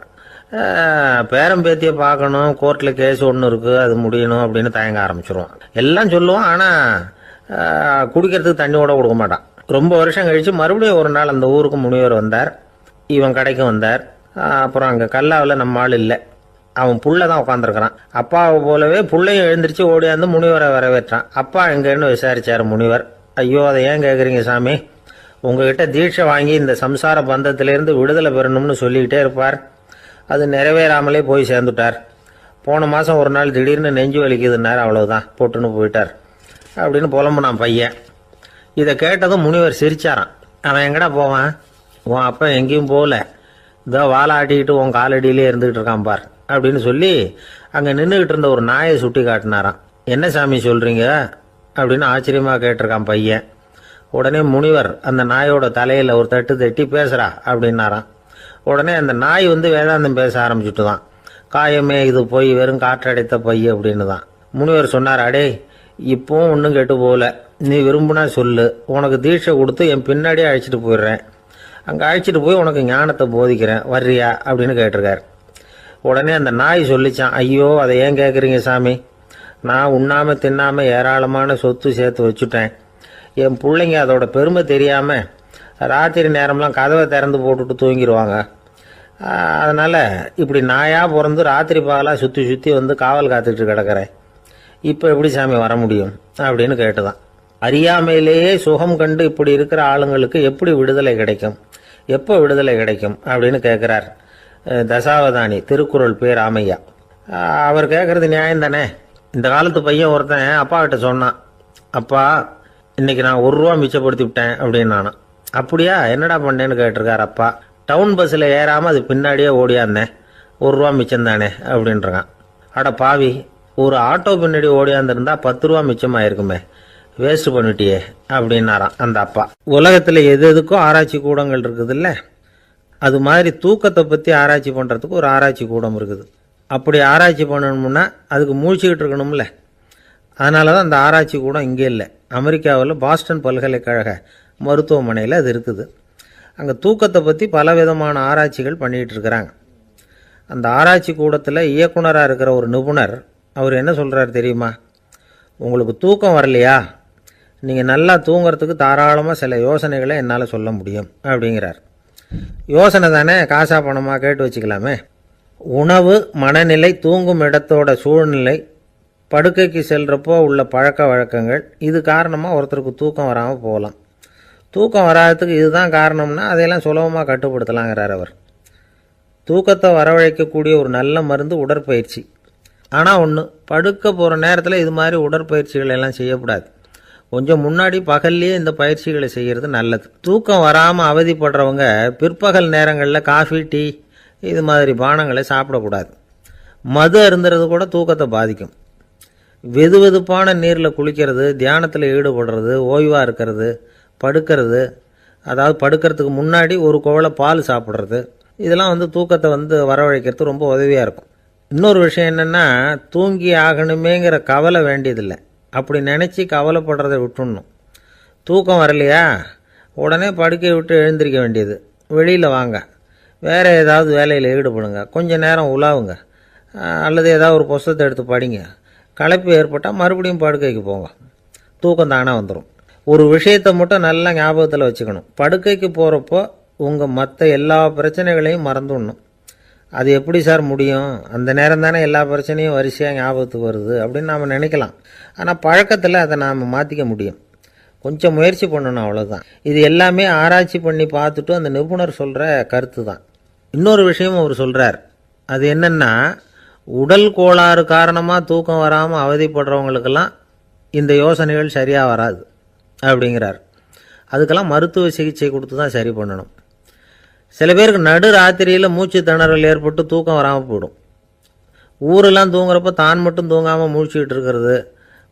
பேரம்பேத்தியை பார்க்கணும், கோர்ட்டில் கேஸ் ஒன்று இருக்குது, அது முடியணும் அப்படின்னு தயங்க ஆரம்பிச்சிருவான். எல்லாம் சொல்லுவான், ஆனால் குடிக்கிறதுக்கு தண்ணி கூட கொடுக்க மாட்டான். ரொம்ப வருஷம் கழித்து மறுபடியும் ஒரு நாள் அந்த ஊருக்கு முனிவர் வந்தார். இவன் கடைக்கு வந்தார். அப்புறம் அங்கே கல்லாவில் நம்ம ஆள் இல்லை, அவன் புள்ள தான் உட்காந்துருக்கிறான். அப்பாவை போலவே புள்ளையும் எழுந்திரிச்சு ஓடியாந்து முனிவரை வரவேற்றான். அப்பா எங்கன்னு விசாரிச்சார் முனிவர். ஐயோ, அதை ஏன் கேட்குறீங்க சாமி, உங்ககிட்ட தீட்சை வாங்கி இந்த சம்சார பந்தத்திலேருந்து விடுதலை பெறணும்னு சொல்லிக்கிட்டே இருப்பார், அது நிறைவேறாமலே போய் சேர்ந்துட்டார். போன மாதம் ஒரு நாள் திடீர்னு நெஞ்சு வலிக்குதுன்னார், அவ்வளவுதான் போட்டுன்னு போயிட்டார் அப்படின்னு புலம்புனான் பையன். இதை கேட்டதும் முனிவர் சிரிச்சாரான். அவன் எங்கடா போவான், உன் அப்பா எங்கேயும் போகல, இதோ வாழை ஆட்டிக்கிட்டு உன் காலடியிலே இருந்துக்கிட்டு இருக்கான் பார் அப்படின்னு சொல்லி அங்கே நின்றுக்கிட்டு இருந்த ஒரு நாயை சுட்டி காட்டினாரான். என்ன சாமி சொல்கிறீங்க அப்படின்னு ஆச்சரியமாக கேட்டிருக்கான் பையன். உடனே முனிவர் அந்த நாயோட தலையில் ஒரு தட்டு தட்டி பேசுகிறா அப்படின்னாரான். உடனே அந்த நாய் வேதாந்தம் பேச ஆரம்பிச்சுட்டு தான், காயமே இது போய் வெறும் காற்றடைத்த பை அப்படின்னு தான். முனிவர் சொன்னார், அடே இப்போவும் ஒன்றும் கெட்டு போகல, நீ விரும்புனா சொல்லு, உனக்கு தீட்சை கொடுத்து என் பின்னாடியே அழைச்சிட்டு போயிடுறேன், அங்கே அழைச்சிட்டு போய் உனக்கு ஞானத்தை போதிக்கிறேன், வர்றியா அப்படின்னு கேட்டிருக்கார். உடனே அந்த நாய் சொல்லிச்சான், ஐயோ அதை ஏன் கேட்குறீங்க சாமி, நான் உண்ணாமல் தின்னாமல் ஏராளமான சொத்து சேர்த்து வச்சுட்டேன். என் பிள்ளைங்க அதோட பெருமை தெரியாமல் ராத்திரி நேரம்லாம் கதவை திறந்து போட்டுட்டு தூங்கிடுவாங்க. அதனால் இப்படி நாயாக பிறந்து ராத்திரி பகலாக சுற்றி சுற்றி காவல் காத்துட்டு கிடக்கிறேன். இப்போ எப்படி சாமி வர முடியும் அப்படின்னு கேட்டுதான். அறியாமையிலேயே சுகம் கண்டு இப்படி இருக்கிற ஆளுங்களுக்கு எப்படி விடுதலை கிடைக்கும், எப்போ விடுதலை கிடைக்கும் அப்படின்னு கேட்குறார் தசாவதானி, திருக்குறள் பேர் ராமையா. அவர் கேட்குறது நியாயம் தானே. இந்த காலத்து பையன் ஒருத்தன் அப்பா கிட்ட சொன்னான், அப்பா இன்னைக்கு நான் 1 ரூபா மிச்சப்படுத்தி விட்டேன் அப்படின்னு. நானும் அப்படியா, என்னடா பண்ணேன்னு கேட்டிருக்கார் அப்பா. டவுன் பஸ்ஸில் ஏறாமல் அது பின்னாடியே ஓடியாந்தேன், 1 ரூபா மிச்சம் தானே அப்படின்றான். அட பாவி, ஒரு ஆட்டோ பின்னாடி ஓடியாந்துருந்தா 10 ரூபா மிச்சமாயிருக்குமே, வேஸ்ட் பண்ணிட்டியே அப்படின்னாராம் அந்த அப்பா. உலகத்தில் எது எதுக்கும் ஆராய்ச்சி கூடங்கள் இருக்குது இல்லை, அது மாதிரி தூக்கத்தை பற்றி ஆராய்ச்சி பண்ணுறதுக்கு ஒரு ஆராய்ச்சி கூடம் இருக்குது. அப்படி ஆராய்ச்சி பண்ணணும்னா அதுக்கு மூழ்கிக்கிட்டு இருக்கணும்ல. அதனால தான் அந்த ஆராய்ச்சி கூட இங்கே இல்லை. அமெரிக்காவில் பாஸ்டன் பல்கலைக்கழக மருத்துவமனையில் அது இருக்குது. அங்கே தூக்கத்தை பற்றி பலவிதமான ஆராய்ச்சிகள் பண்ணிகிட்டு இருக்கிறாங்க. அந்த ஆராய்ச்சி கூடத்தில் இயக்குனராக இருக்கிற ஒரு நிபுணர் அவர் என்ன சொல்கிறார் தெரியுமா? உங்களுக்கு தூக்கம் வரலையா, நீங்கள் நல்லா தூங்கிறதுக்கு தாராளமாக சில யோசனைகளை என்னால் சொல்ல முடியும் அப்படிங்கிறார். யோசனை தானே, காசா பணமாக கேட்டு வச்சுக்கலாமே. உணவு, மனநிலை, தூங்கும் இடத்தோட சூழ்நிலை, படுக்கைக்கு செல்கிறப்போ உள்ள பழக்க வழக்கங்கள், இது காரணமாக ஒருத்தருக்கு தூக்கம் வராமல் போகலாம். தூக்கம் வராததுக்கு இதுதான் காரணம்னா அதையெல்லாம் சுலபமாக கட்டுப்படுத்தலாங்கிறார் அவர். தூக்கத்தை வரவழைக்கக்கூடிய ஒரு நல்ல மருந்து உடற்பயிற்சி. ஆனால் ஒன்று, படுக்க போகிற நேரத்தில் இது மாதிரி உடற்பயிற்சிகள் எல்லாம் செய்யக்கூடாது. கொஞ்சம் முன்னாடி பகல்லையே இந்த பயிற்சிகளை செய்கிறது நல்லது. தூக்கம் வராமல் அவதிப்படுறவங்க பிற்பகல் நேரங்களில் காஃபி, டீ இது மாதிரி பானங்களை சாப்பிடக்கூடாது. மது அருந்துறது கூட தூக்கத்தை பாதிக்கும். வெது வெதுப்பான நீரில் குளிக்கிறது, தியானத்தில் ஈடுபடுறது, ஓய்வாக இருக்கிறது, படுக்கிறது, அதாவது படுக்கிறதுக்கு முன்னாடி ஒரு குவளை பால் சாப்பிட்றது, இதெல்லாம் தூக்கத்தை வரவழைக்கிறது ரொம்ப உதவியாக இருக்கும். இன்னொரு விஷயம் என்னென்னா, தூங்கி ஆகணுமேங்கிற கவலை வேண்டியதில்லை. அப்படி நினச்சி கவலைப்படுறதை விட்டுடணும். தூக்கம் வரலையா, உடனே படுக்கையை விட்டு எழுந்திருக்க வேண்டியது. வெளியில் வாங்க, வேறு ஏதாவது வேலையில் ஈடுபடுங்க, கொஞ்சம் நேரம் உலாவுங்க, அல்லது ஏதாவது ஒரு புஸ்தகத்தை எடுத்து படிங்க. களைப்பு ஏற்பட்டால் மறுபடியும் படுக்கைக்கு போங்க, தூக்கம் தானாக வந்துடும். ஒரு விஷயத்தை மட்டும் நல்லா ஞாபகத்தில் வச்சுக்கணும். படுக்கைக்கு போகிறப்போ உங்கள் மற்ற எல்லா பிரச்சனைகளையும் மறந்துடணும். அது எப்படி சார் முடியும், அந்த நேரம் தானே எல்லா பிரச்சனையும் வரிசையாக ஞாபகத்துக்கு வருது அப்படின்னு நாம் நினைக்கலாம். ஆனால் பழக்கத்தில் அதை நாம் மாற்றிக்க முடியும். கொஞ்சம் முயற்சி பண்ணணும், அவ்வளோதான். இது எல்லாமே ஆராய்ச்சி பண்ணி பார்த்துட்டு அந்த நிபுணர் சொல்கிற கருத்து தான். இன்னொரு விஷயமும் அவர் சொல்கிறார். அது என்னென்னா, உடல் கோளாறு காரணமாக தூக்கம் வராமல் அவதிப்படுறவங்களுக்கெல்லாம் இந்த யோசனைகள் சரியாக வராது அப்படிங்கிறார். அதுக்கெல்லாம் மருத்துவ சிகிச்சை கொடுத்து தான் சரி பண்ணணும். சில பேருக்கு நடு ராத்திரியில் மூச்சு திணறல் ஏற்பட்டு தூக்கம் வராமல் போயிடும். ஊரெல்லாம் தூங்குறப்போ தான் மட்டும் தூங்காமல் மூழ்கிட்டு இருக்கிறது,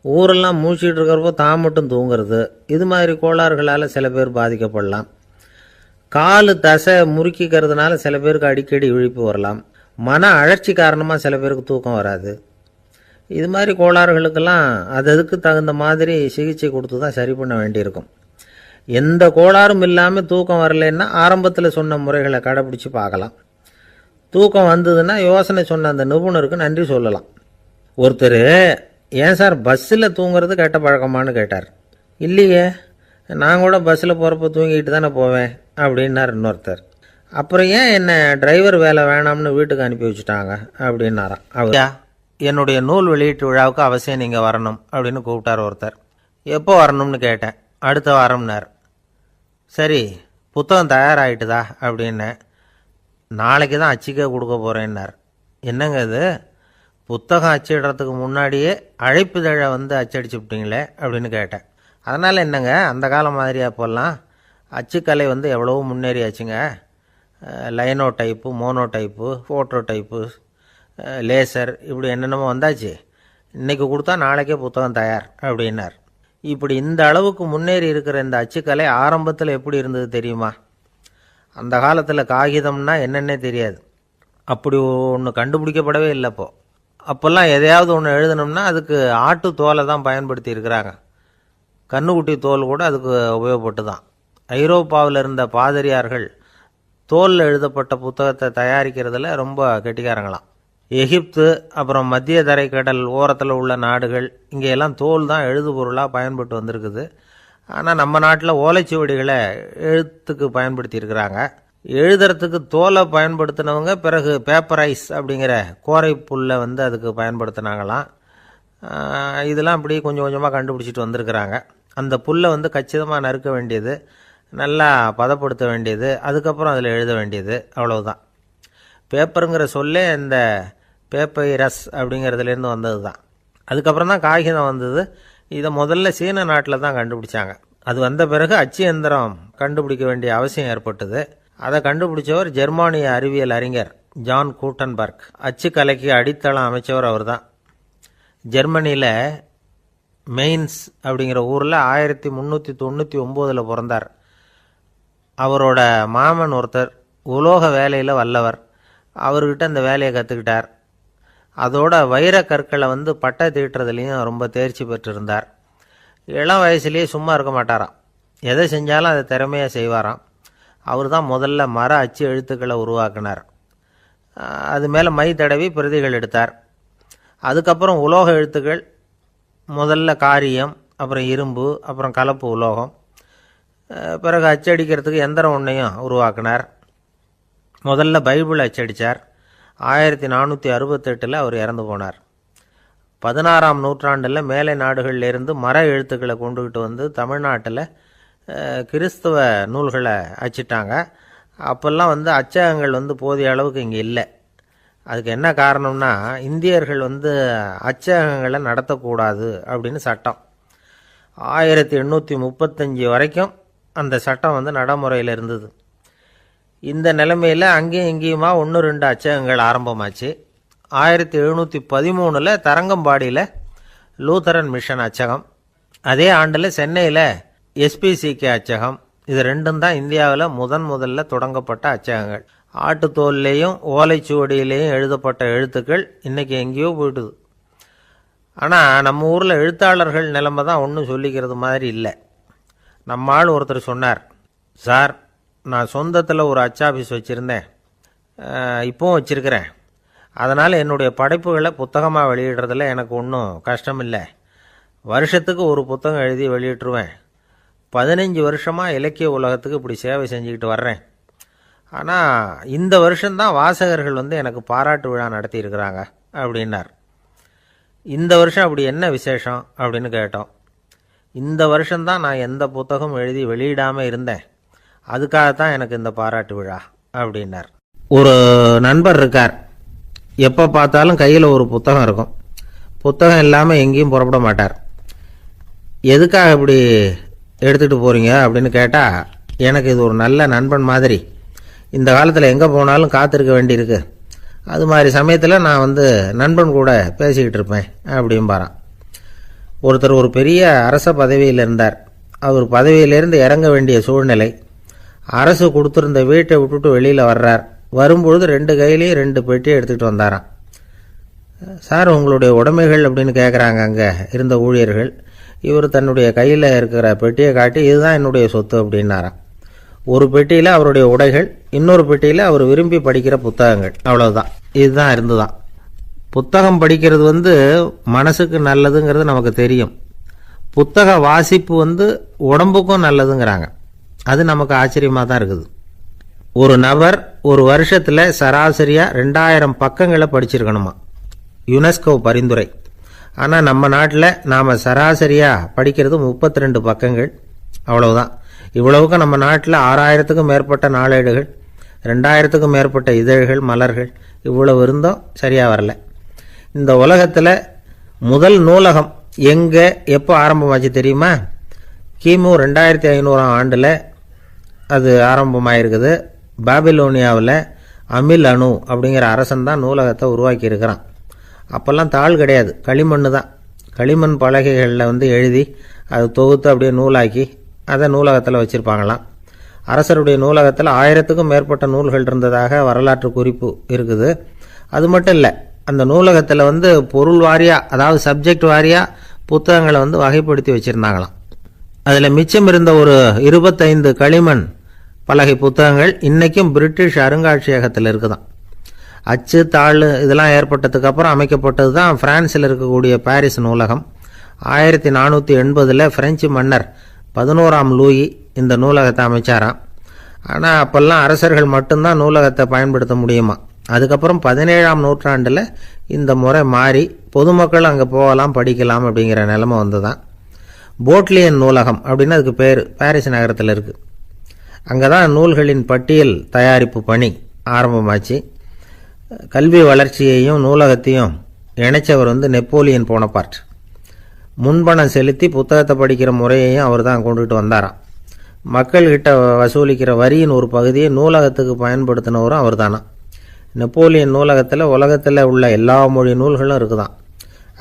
ஊரெல்லாம் மூழ்கிட்டு இருக்கிறப்போ தான் மட்டும் தூங்குறது, இது மாதிரி கோளாறுகளால் சில பேர் பாதிக்கப்படலாம். காலு தசை முறுக்கிக்கிறதுனால சில பேருக்கு அடிக்கடி இழிப்பு வரலாம். மன அழற்சி காரணமாக சில பேருக்கு தூக்கம் வராது. இது மாதிரி கோளாறுகளுக்கெல்லாம் அதுக்கு தகுந்த மாதிரி சிகிச்சை கொடுத்து தான் சரி பண்ண வேண்டியிருக்கும். எந்த கோளாறும் இல்லாமல் தூக்கம் வரலைன்னா ஆரம்பத்தில் சொன்ன முறைகளை கடைப்பிடிச்சி பார்க்கலாம். தூக்கம் வந்ததுன்னா யோசனை சொன்ன அந்த நிபுணருக்கு நன்றி சொல்லலாம். ஒருத்தர், ஏன் சார் பஸ்ஸில் தூங்குறது கெட்ட பழக்கமானு கேட்டார். இல்லையே, நான் கூட பஸ்ஸில் போகிறப்ப தூங்கிட்டு தானே போவேன் அப்படின்னார் இன்னொருத்தர். அப்புறம் ஏன் என்ன டிரைவர் வேலை வேணாம்னு வீட்டுக்கு அனுப்பி வச்சுட்டாங்க அப்படின்னாராம். அவரா, என்னுடைய நூல் வெளியீட்டு விழாவுக்கு அவசியம் நீங்கள் வரணும் அப்படின்னு கூப்பிட்டார் ஒருத்தர். எப்போ வரணும்னு கேட்டேன். அடுத்த வாரம்னார். சரி, புத்தகம் தயாராகிட்டுதா அப்படின்னேன். நாளைக்கு தான் அச்சிக்க கொடுக்க போகிறேன்னார். என்னங்க இது, புத்தகம் அச்சிடுறதுக்கு முன்னாடியே அழைப்புதழை அச்சடிச்சு விட்டீங்களே அப்படின்னு கேட்டேன். அதனால் என்னங்க, அந்த காலம் மாதிரியா போடலாம், அச்சுக்கலை எவ்வளவோ முன்னேறியாச்சுங்க. Linotype, monotype, phototype, laser, இப்படி என்னென்னமோ வந்தாச்சு. இன்றைக்கி கொடுத்தா நாளைக்கே புத்தகம் தயார் அப்படின்னார். இப்படி இந்த அளவுக்கு முன்னேறி இருக்கிற இந்த அச்சுக்கலை ஆரம்பத்தில் எப்படி இருந்தது தெரியுமா? அந்த காலத்தில் காகிதம்னா என்னென்னே தெரியாது. அப்படி ஒன்று கண்டுபிடிக்கப்படவே இல்லை. அப்போல்லாம் எதையாவது ஒன்று எழுதணும்னா அதுக்கு ஆட்டு தோலை தான் பயன்படுத்தி இருக்கிறாங்க. கண்ணுக்குட்டி தோல் கூட அதுக்கு உபயோகப்பட்டு தான். ஐரோப்பாவில் இருந்த பாதிரியார்கள் தோலில் எழுதப்பட்ட புத்தகத்தை தயாரிக்கிறதுல ரொம்ப கெட்டிக்காரங்களாம். எகிப்து, அப்புறம் மத்திய தரைக்கடல் ஓரத்தில் உள்ள நாடுகள், இங்கெல்லாம் தோல் தான் எழுதுபொருளாக பயன்பட்டு வந்திருக்குது. ஆனால் நம்ம நாட்டில் ஓலைச்சுவடிகளை எழுத்துக்கு பயன்படுத்தியிருக்கிறாங்க. எழுதுறதுக்கு தோலை பயன்படுத்தினவங்க பிறகு பேப்பரைஸ் அப்படிங்கிற கோரை புல்லை அதுக்கு பயன்படுத்தினாங்களாம். இதெல்லாம் அப்படி கொஞ்சம் கொஞ்சமாக கண்டுபிடிச்சிட்டு வந்திருக்கிறாங்க. அந்த புல்லை கச்சிதமாக நறுக்க வேண்டியது, நல்லா பதப்படுத்த வேண்டியது, அதுக்கப்புறம் அதில் எழுத வேண்டியது, அவ்வளவுதான். பேப்பருங்கிற சொல்லே இந்த பேப்பைரஸ் அப்படிங்கிறதுலேருந்து வந்தது தான். அதுக்கப்புறம் தான் காகிதம் வந்தது. இதை முதல்ல சீன நாட்டில் தான் கண்டுபிடிச்சாங்க. அது வந்த பிறகு அச்சு எந்திரம் கண்டுபிடிக்க வேண்டிய அவசியம் ஏற்பட்டது. அதை கண்டுபிடிச்சவர் ஜெர்மானிய அறிவியல் அறிஞர் ஜான் கூட்டன்பர்க். அச்சுக்கலைக்கு அடித்தளம் அமைச்சவர் அவர் தான். ஜெர்மனியில் மெயின்ஸ் அப்படிங்கிற ஊரில் 1399 பிறந்தார். அவரோட மாமன் ஒருத்தர் உலோக வேலையில் வல்லவர். அவர்கிட்ட அந்த வேலையை கற்றுக்கிட்டார். அதோட வைர கற்களை வந்து பட்டை தீட்டுறதுலேயும் ரொம்ப தேர்ச்சி பெற்றிருந்தார். இளம் வயசுலேயே சும்மா இருக்க மாட்டாராம். எதை செஞ்சாலும் அதை திறமையாக செய்வாராம். அவர் தான் முதல்ல மர அச்சு எழுத்துக்களை உருவாக்கினார். அது மேலே மை தடவி பிரதிகள் எடுத்தார். அதுக்கப்புறம் உலோக எழுத்துக்கள், முதல்ல காரியம், அப்புறம் இரும்பு, அப்புறம் கலப்பு உலோகம், பிறகு அச்சடிக்கிறதுக்கு எந்திரம் ஒன்றையும் உருவாக்கினார். முதல்ல பைபிள் அச்சடித்தார். 1468 அவர் இறந்து போனார். 16ஆம் நூற்றாண்டில் மேலை நாடுகளிலிருந்து மர எழுத்துக்களை கொண்டுகிட்டு வந்து தமிழ்நாட்டில் கிறிஸ்தவ நூல்களை அச்சிட்டாங்க. அப்போல்லாம் வந்து அச்சகங்கள் வந்து போதிய அளவுக்கு இங்கே இல்லை. அதுக்கு என்ன காரணம்னா, இந்தியர்கள் வந்து அச்சகங்களை நடத்தக்கூடாது அப்படின்னு சட்டம். 1835 வரைக்கும் அந்த சட்டம் வந்து நடைமுறையில் இருந்தது. இந்த நிலைமையில் அங்கேயும் இங்கேயுமா 1-2 அச்சகங்கள் ஆரம்பமாச்சு. 1713 தரங்கம்பாடியில் லூத்தரன் மிஷன் அச்சகம், அதே ஆண்டில் சென்னையில் எஸ்பிசிகே அச்சகம். இது ரெண்டும் தான் இந்தியாவில் முதல்ல தொடங்கப்பட்ட அச்சகங்கள். ஆட்டுத்தோல்லையும் ஓலைச்சுவடியிலையும் எழுதப்பட்ட எழுத்துக்கள் இன்றைக்கி எங்கேயோ போயிட்டுது. ஆனால் நம்ம ஊரில் எழுத்தாளர்கள் நிலைமை தான் ஒன்றும் சொல்லிக்கிறது மாதிரி இல்லை. நம்ம ஆள் ஒருத்தர் சொன்னார், சார் நான் சொந்தத்தில் ஒரு அச்சாபீஸ் வச்சுருந்தேன், இப்போவும் வச்சுருக்கிறேன். அதனால் என்னுடைய படைப்புகளை புத்தகமாக வெளியிடுறதில் எனக்கு ஒன்றும் கஷ்டம் இல்லை. வருஷத்துக்கு ஒரு புத்தகம் எழுதி வெளியிட்டுருவேன். 15 வருஷமாக இலக்கிய உலகத்துக்கு இப்படி சேவை செஞ்சுக்கிட்டு வர்றேன். ஆனால் இந்த வருஷம்தான் வாசகர்கள் வந்து எனக்கு பாராட்டு விழா நடத்தியிருக்கிறாங்க அப்படின்னார். இந்த வருஷம் அப்படி என்ன விசேஷம் அப்படின்னு கேட்டோம். இந்த வருஷம்தான் நான் எந்த புத்தகம் எழுதி வெளியிடாமல் இருந்தேன், அதுக்காகத்தான் எனக்கு இந்த பாராட்டு விழா அப்படின்னார். ஒரு நண்பர் இருக்கார், எப்போ பார்த்தாலும் கையில் ஒரு புத்தகம் இருக்கும். புத்தகம் இல்லாமல் எங்கேயும் புறப்பட மாட்டார். எதுக்காக இப்படி எடுத்துகிட்டு போகிறீங்க அப்படின்னு கேட்டால், எனக்கு இது ஒரு நல்ல நண்பன் மாதிரி, இந்த காலத்தில் எங்கே போனாலும் காத்திருக்க வேண்டியிருக்கு, அது மாதிரி சமயத்தில் நான் வந்து நண்பன் கூட பேசிக்கிட்டு இருப்பேன் அப்படிம்பாரான். ஒருத்தர் ஒரு பெரிய அரச பதவியில் இருந்தார். அவர் பதவியிலேருந்து இறங்க வேண்டிய சூழ்நிலை. அரசு கொடுத்துருந்த வீட்டை விட்டுட்டு வெளியில் வர்றார். வரும்பொழுது 2 கையிலையும் 2 பெட்டியை எடுத்துகிட்டு வந்தாராம். சார் உங்களுடைய உடைமைகள் அப்படின்னு கேட்குறாங்க அங்கே இருந்த ஊழியர்கள். இவர் தன்னுடைய கையில் இருக்கிற பெட்டியை காட்டி, இதுதான் என்னுடைய சொத்து அப்படின்னாராம். ஒரு பெட்டியில் அவருடைய உடைகள், இன்னொரு பெட்டியில் அவர் விரும்பி படிக்கிற புத்தகங்கள். அவ்வளவுதான். இதுதான் இருந்துதான். புத்தகம் படிக்கிறது வந்து மனசுக்கு நல்லதுங்கிறது நமக்கு தெரியும். புத்தக வாசிப்பு வந்து உடம்புக்கும் நல்லதுங்கிறாங்க. அது நமக்கு ஆச்சரியமாக தான் இருக்குது. ஒரு நபர் ஒரு வருஷத்தில் சராசரியாக 2000 பக்கங்களை படிச்சிருக்கணுமா, யுனெஸ்கோ பரிந்துரை. ஆனால் நம்ம நாட்டில் நாம் சராசரியாக படிக்கிறது 32 பக்கங்கள். அவ்வளவுதான். இவ்வளவுக்கு நம்ம நாட்டில் 6000க்கும் மேற்பட்ட நாளேடுகள், 2000க்கும் மேற்பட்ட இதழ்கள், மலர்கள், இவ்வளவு இருந்தும் சரியாக வரல. இந்த உலகத்தில் முதல் நூலகம் எங்கே எப்போ ஆரம்பமாச்சு தெரியுமா? கிமு 2500ஆம் ஆண்டில் அது ஆரம்பமாயிருக்குது. பாபிலோனியாவில் அமில் அணு அப்படிங்கிற அரசன் தான் நூலகத்தை உருவாக்கி இருக்கிறான். அப்போல்லாம் தாள் கிடையாது, களிமண் தான். களிமண் பலகைகளில் வந்து எழுதி அது தொகுத்து அப்படியே நூலாக்கி அதை நூலகத்தில் வச்சுருப்பாங்களாம். அரசருடைய நூலகத்தில் 1000க்கும் மேற்பட்ட நூல்கள் இருந்ததாக வரலாற்று குறிப்பு இருக்குது. அது மட்டும் இல்லை, அந்த நூலகத்தில் வந்து பொருள் வாரியாக, அதாவது சப்ஜெக்ட் வாரியாக புத்தகங்களை வந்து வகைப்படுத்தி வச்சுருந்தாங்களாம். அதில் மிச்சம் இருந்த ஒரு 25 களிமண் பலகை புத்தகங்கள் இன்றைக்கும் பிரிட்டிஷ் அருங்காட்சியகத்தில் இருக்குதான். அச்சு தாள் இதெல்லாம் ஏற்பட்டதுக்கு அப்புறம் அமைக்கப்பட்டது தான் பிரான்சில் இருக்கக்கூடிய பாரிஸ் நூலகம். 1480 பிரெஞ்சு மன்னர் 11ஆம் லூயி இந்த நூலகத்தை அமைச்சாராம். ஆனால் அப்போல்லாம் அரசர்கள் மட்டும்தான் நூலகத்தை பயன்படுத்த முடியுமா. அதுக்கப்புறம் 17ஆம் நூற்றாண்டில் இந்த முறை மாறி பொதுமக்கள் அங்கே போகலாம், படிக்கலாம் அப்படிங்கிற நிலைமை வந்துதான். போட்லியன் நூலகம் அப்படின்னு அதுக்கு பேர், பாரிஸ் நகரத்தில் இருக்குது. அங்கே தான் நூல்களின் பட்டியல் தயாரிப்பு பணி ஆரம்பமாச்சு. கல்வி வளர்ச்சியையும் நூலகத்தையும் இணைச்சவர் வந்து நெப்போலியன் போனபார்ட். முன்பணம் செலுத்தி புத்தகத்தை படிக்கிற முறையையும் அவர் தான் கொண்டுட்டு வந்தாராம். மக்கள்கிட்ட வசூலிக்கிற வரியின் ஒரு பகுதியை நூலகத்துக்கு பயன்படுத்தினவரும் அவர் தானா. நெப்போலியன் நூலகத்தில் உலகத்தில் உள்ள எல்லா மொழி நூல்களும் இருக்குதான்.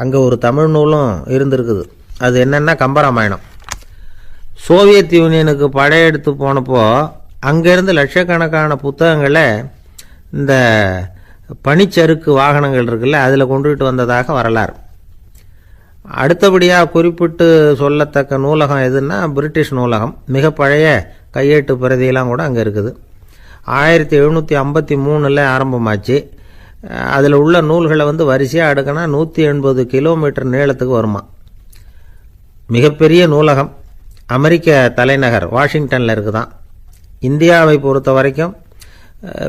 அங்கே ஒரு தமிழ் நூலும் இருந்திருக்குது. அது என்னென்னா கம்பராமாயணம். சோவியத் யூனியனுக்கு படையெடுத்து போனப்போ அங்கேருந்து லட்சக்கணக்கான புத்தகங்களை இந்த பனிச்சறுக்கு வாகனங்கள் இருக்குல்ல, அதில் கொண்டுகிட்டு வந்ததாக வரலாறு. அடுத்தபடியாக குறிப்பிட்டு சொல்லத்தக்க நூலகம் எதுன்னா பிரிட்டிஷ் நூலகம். மிக பழைய கையெட்டு பிரதியெல்லாம் கூட அங்கே இருக்குது. 1753 ஆரம்பமாச்சு. அதில் உள்ள நூல்களை வரிசையாக அடுக்கினா 180 கிலோமீட்டர் நீளத்துக்கு வருமா. மிகப்பெரிய நூலகம் அமெரிக்க தலைநகர் வாஷிங்டனில் இருக்குதான். இந்தியாவை பொறுத்த வரைக்கும்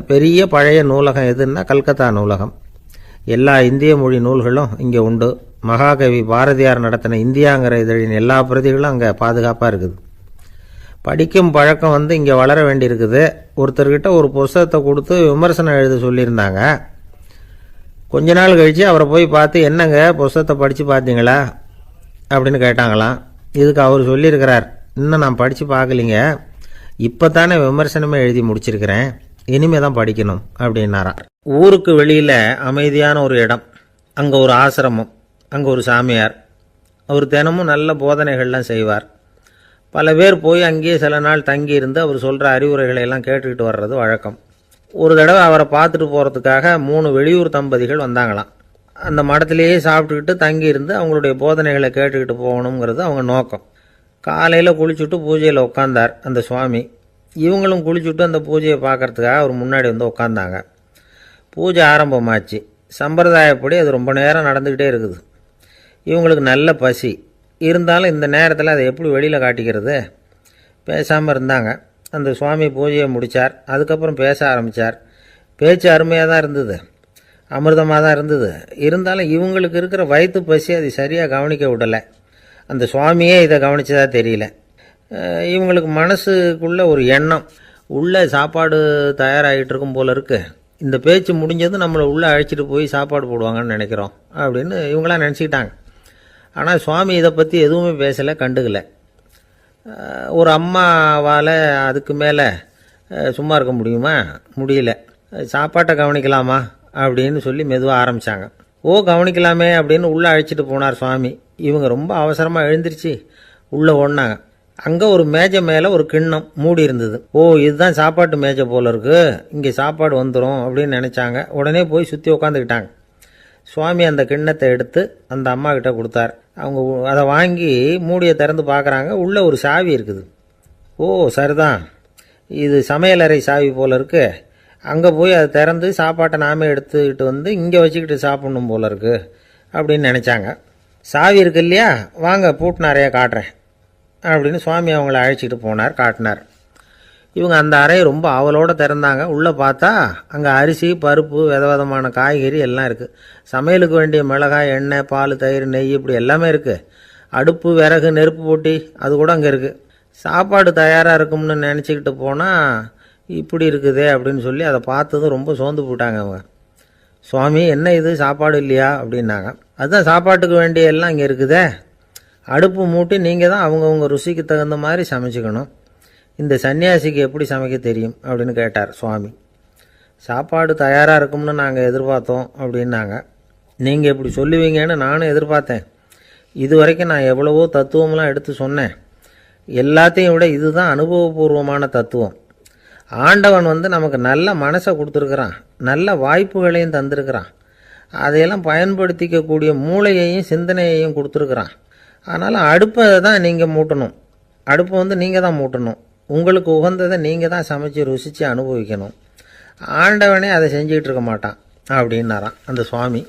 பெரிய பழைய நூலகம் எதுன்னா கல்கத்தா நூலகம். எல்லா இந்திய மொழி நூல்களும் இங்கே உண்டு. மகாகவி பாரதியார் நடத்தின இந்தியாங்கிற இதழின் எல்லா பிரதிகளும் அங்கே பாதுகாப்பாக இருக்குது. படிக்கும் பழக்கம் இங்கே வளர வேண்டியிருக்குது. ஒருத்தர்கிட்ட ஒரு புஸ்தகத்தை கொடுத்து விமர்சனம் எழுத சொல்லியிருந்தாங்க. கொஞ்ச நாள் கழித்து அவரை போய் பார்த்து, என்னங்க புஸ்தகத்தை படித்து பார்த்தீங்களா அப்படின்னு கேட்டாங்களாம். இதுக்கு அவர் சொல்லியிருக்கிறார், இன்னும் நான் படித்து பார்க்கலிங்க, இப்போ தானே விமர்சனமே எழுதி முடிச்சிருக்கிறேன், இனிமே தான் படிக்கணும் அப்படின்னாராம். ஊருக்கு வெளியில் அமைதியான ஒரு இடம், அங்கே ஒரு ஆசிரமம், அங்கே ஒரு சாமியார். அவர் தினமும் நல்ல போதனைகள்லாம் செய்வார். பல பேர் போய் அங்கேயே சில நாள் தங்கி இருந்து அவர் சொல்கிற அறிவுரைகளை எல்லாம் கேட்டுக்கிட்டு வர்றது வழக்கம். ஒரு தடவை அவரை பார்த்துட்டு போகிறதுக்காக 3 வெளியூர் தம்பதிகள் வந்தாங்களாம். அந்த மடத்திலேயே சாப்பிட்டுக்கிட்டு தங்கி இருந்து அவங்களுடைய போதனைகளை கேட்டுக்கிட்டு போகணுங்கிறது அவங்க நோக்கம். காலையில் குளிச்சுட்டு பூஜையில் உட்காந்தார் அந்த சுவாமி. இவங்களும் குளிச்சுட்டு அந்த பூஜையை பார்க்கறதுக்காக அவர் முன்னாடி உட்காந்தாங்க. பூஜை ஆரம்பமாச்சு. சம்பிரதாயப்படி அது ரொம்ப நேரம் நடந்துக்கிட்டே இருக்குது. இவங்களுக்கு நல்ல பசி இருந்தாலும் இந்த நேரத்தில் அதை எப்படி வெளியில் காட்டிக்கிறது? பேசாமல் இருந்தாங்க. அந்த சுவாமி பூஜையை முடித்தார். அதுக்கப்புறம் பேச ஆரம்பித்தார். பேச்சு அருமையாக தான் இருந்தது, அமிர்தமாக தான் இருந்தது. இருந்தாலும் இவங்களுக்கு இருக்கிற வயிற்று பசி அதை சரியாக கவனிக்க விடலை. அந்த சுவாமியே இதை கவனித்ததாக தெரியல. இவங்களுக்கு மனசுக்குள்ளே ஒரு எண்ணம், உள்ளே சாப்பாடு தயாராகிட்டு இருக்கும் போல இருக்குது, இந்த பேச்சு முடிஞ்சது நம்மளை உள்ளே அழைச்சிட்டு போய் சாப்பாடு போடுவாங்கன்னு நினைக்கிறோம் அப்படின்னு இவங்களாம் நினச்சிக்கிட்டாங்க. ஆனால் சுவாமி இதை பற்றி எதுவுமே பேசலை, கண்டுக்கலை. ஒரு அம்மாவால் அதுக்கு மேலே சும்மா இருக்க முடியுமா? முடியல. சாப்பாட்டை கவனிக்கலாமா அப்படின்னு சொல்லி மெதுவாக ஆரம்பித்தாங்க. கவனிக்கலாமே அப்படின்னு உள்ளே அழைச்சிட்டு போனார் சுவாமி. இவங்க ரொம்ப அவசரமாக எழுந்திரிச்சு உள்ளே ஓடினாங்க. அங்கே ஒரு மேஜை மேலே ஒரு கிண்ணம் மூடி இருந்தது. இதுதான் சாப்பாட்டு மேஜை போல இருக்குது, இங்கே சாப்பாடு வந்துடும் அப்படின்னு நினச்சாங்க. உடனே போய் சுற்றி உட்காந்துக்கிட்டாங்க. சுவாமி அந்த கிண்ணத்தை எடுத்து அந்த அம்மா கிட்ட கொடுத்தார். அவங்க அதை வாங்கி மூடியை திறந்து பார்க்குறாங்க. உள்ளே ஒரு சாவி இருக்குது. சரிதான், இது சமையலறை சாவி போல் இருக்குது, அங்கே போய் அதை திறந்து சாப்பாட்டை நாமே எடுத்துக்கிட்டு இங்கே வச்சுக்கிட்டு சாப்பிட்ணும் போல இருக்குது அப்படின்னு நினச்சாங்க. சாவி இருக்கு இல்லையா, வாங்க பூட்டின அறையை காட்டுறேன் அப்படின்னு சுவாமி அவங்கள அழைச்சிட்டு போனார், காட்டினார். இவங்க அந்த அறையை ரொம்ப ஆவலோடு திறந்தாங்க. உள்ளே பார்த்தா அங்கே அரிசி, பருப்பு, விதவிதமான காய்கறி எல்லாம் இருக்குது. சமையலுக்கு வேண்டிய மிளகாய், எண்ணெய், பால், தயிர், நெய் இப்படி எல்லாமே இருக்குது. அடுப்பு, விறகு, நெருப்பு போட்டி அது கூட அங்கே இருக்குது. சாப்பாடு தயாராக இருக்கும்னு நினச்சிக்கிட்டு போனால் இப்படி இருக்குதே அப்படின்னு சொல்லி அதை பார்த்ததும் ரொம்ப சோர்ந்து போட்டாங்க அவங்க. சுவாமி, என்ன இது சாப்பாடு இல்லையா அப்படின்னாங்க. அதுதான் சாப்பாட்டுக்கு வேண்டிய எல்லாம் இங்கே இருக்குதே, அடுப்பு மூட்டி நீங்கள் தான் அவங்கவுங்க ருசிக்கு தகுந்த மாதிரி சமைச்சிக்கணும், இந்த சன்னியாசிக்கு எப்படி சமைக்க தெரியும் அப்படின்னு கேட்டார் சுவாமி. சாப்பாடு தயாராக இருக்கும்னு நாங்கள் எதிர்பார்த்தோம் அப்படின்னாங்க. நீங்கள் இப்படி சொல்லுவீங்கன்னு நானும் எதிர்பார்த்தேன். இது வரைக்கும் நான் எவ்வளவோ தத்துவம்லாம் எடுத்து சொன்னேன். எல்லாத்தையும் விட இதுதான் அனுபவபூர்வமான தத்துவம். ஆண்டவன் நமக்கு நல்ல மனசை கொடுத்துருக்குறான், நல்ல வாய்ப்புகளையும் தந்திருக்கிறான், அதையெல்லாம் பயன்படுத்திக்கக்கூடிய மூளையையும் சிந்தனையையும் கொடுத்துருக்குறான். அதனால் அடுப்பை தான் நீங்கள் மூட்டணும், அடுப்பை நீங்கள் தான் மூட்டணும், உங்களுக்கு உகந்ததை நீங்கள் தான் சமைச்சு ருசித்து அனுபவிக்கணும். ஆண்டவனே அதை செஞ்சுக்கிட்டு இருக்க மாட்டான் அப்படின்னாராம் அந்த சுவாமி.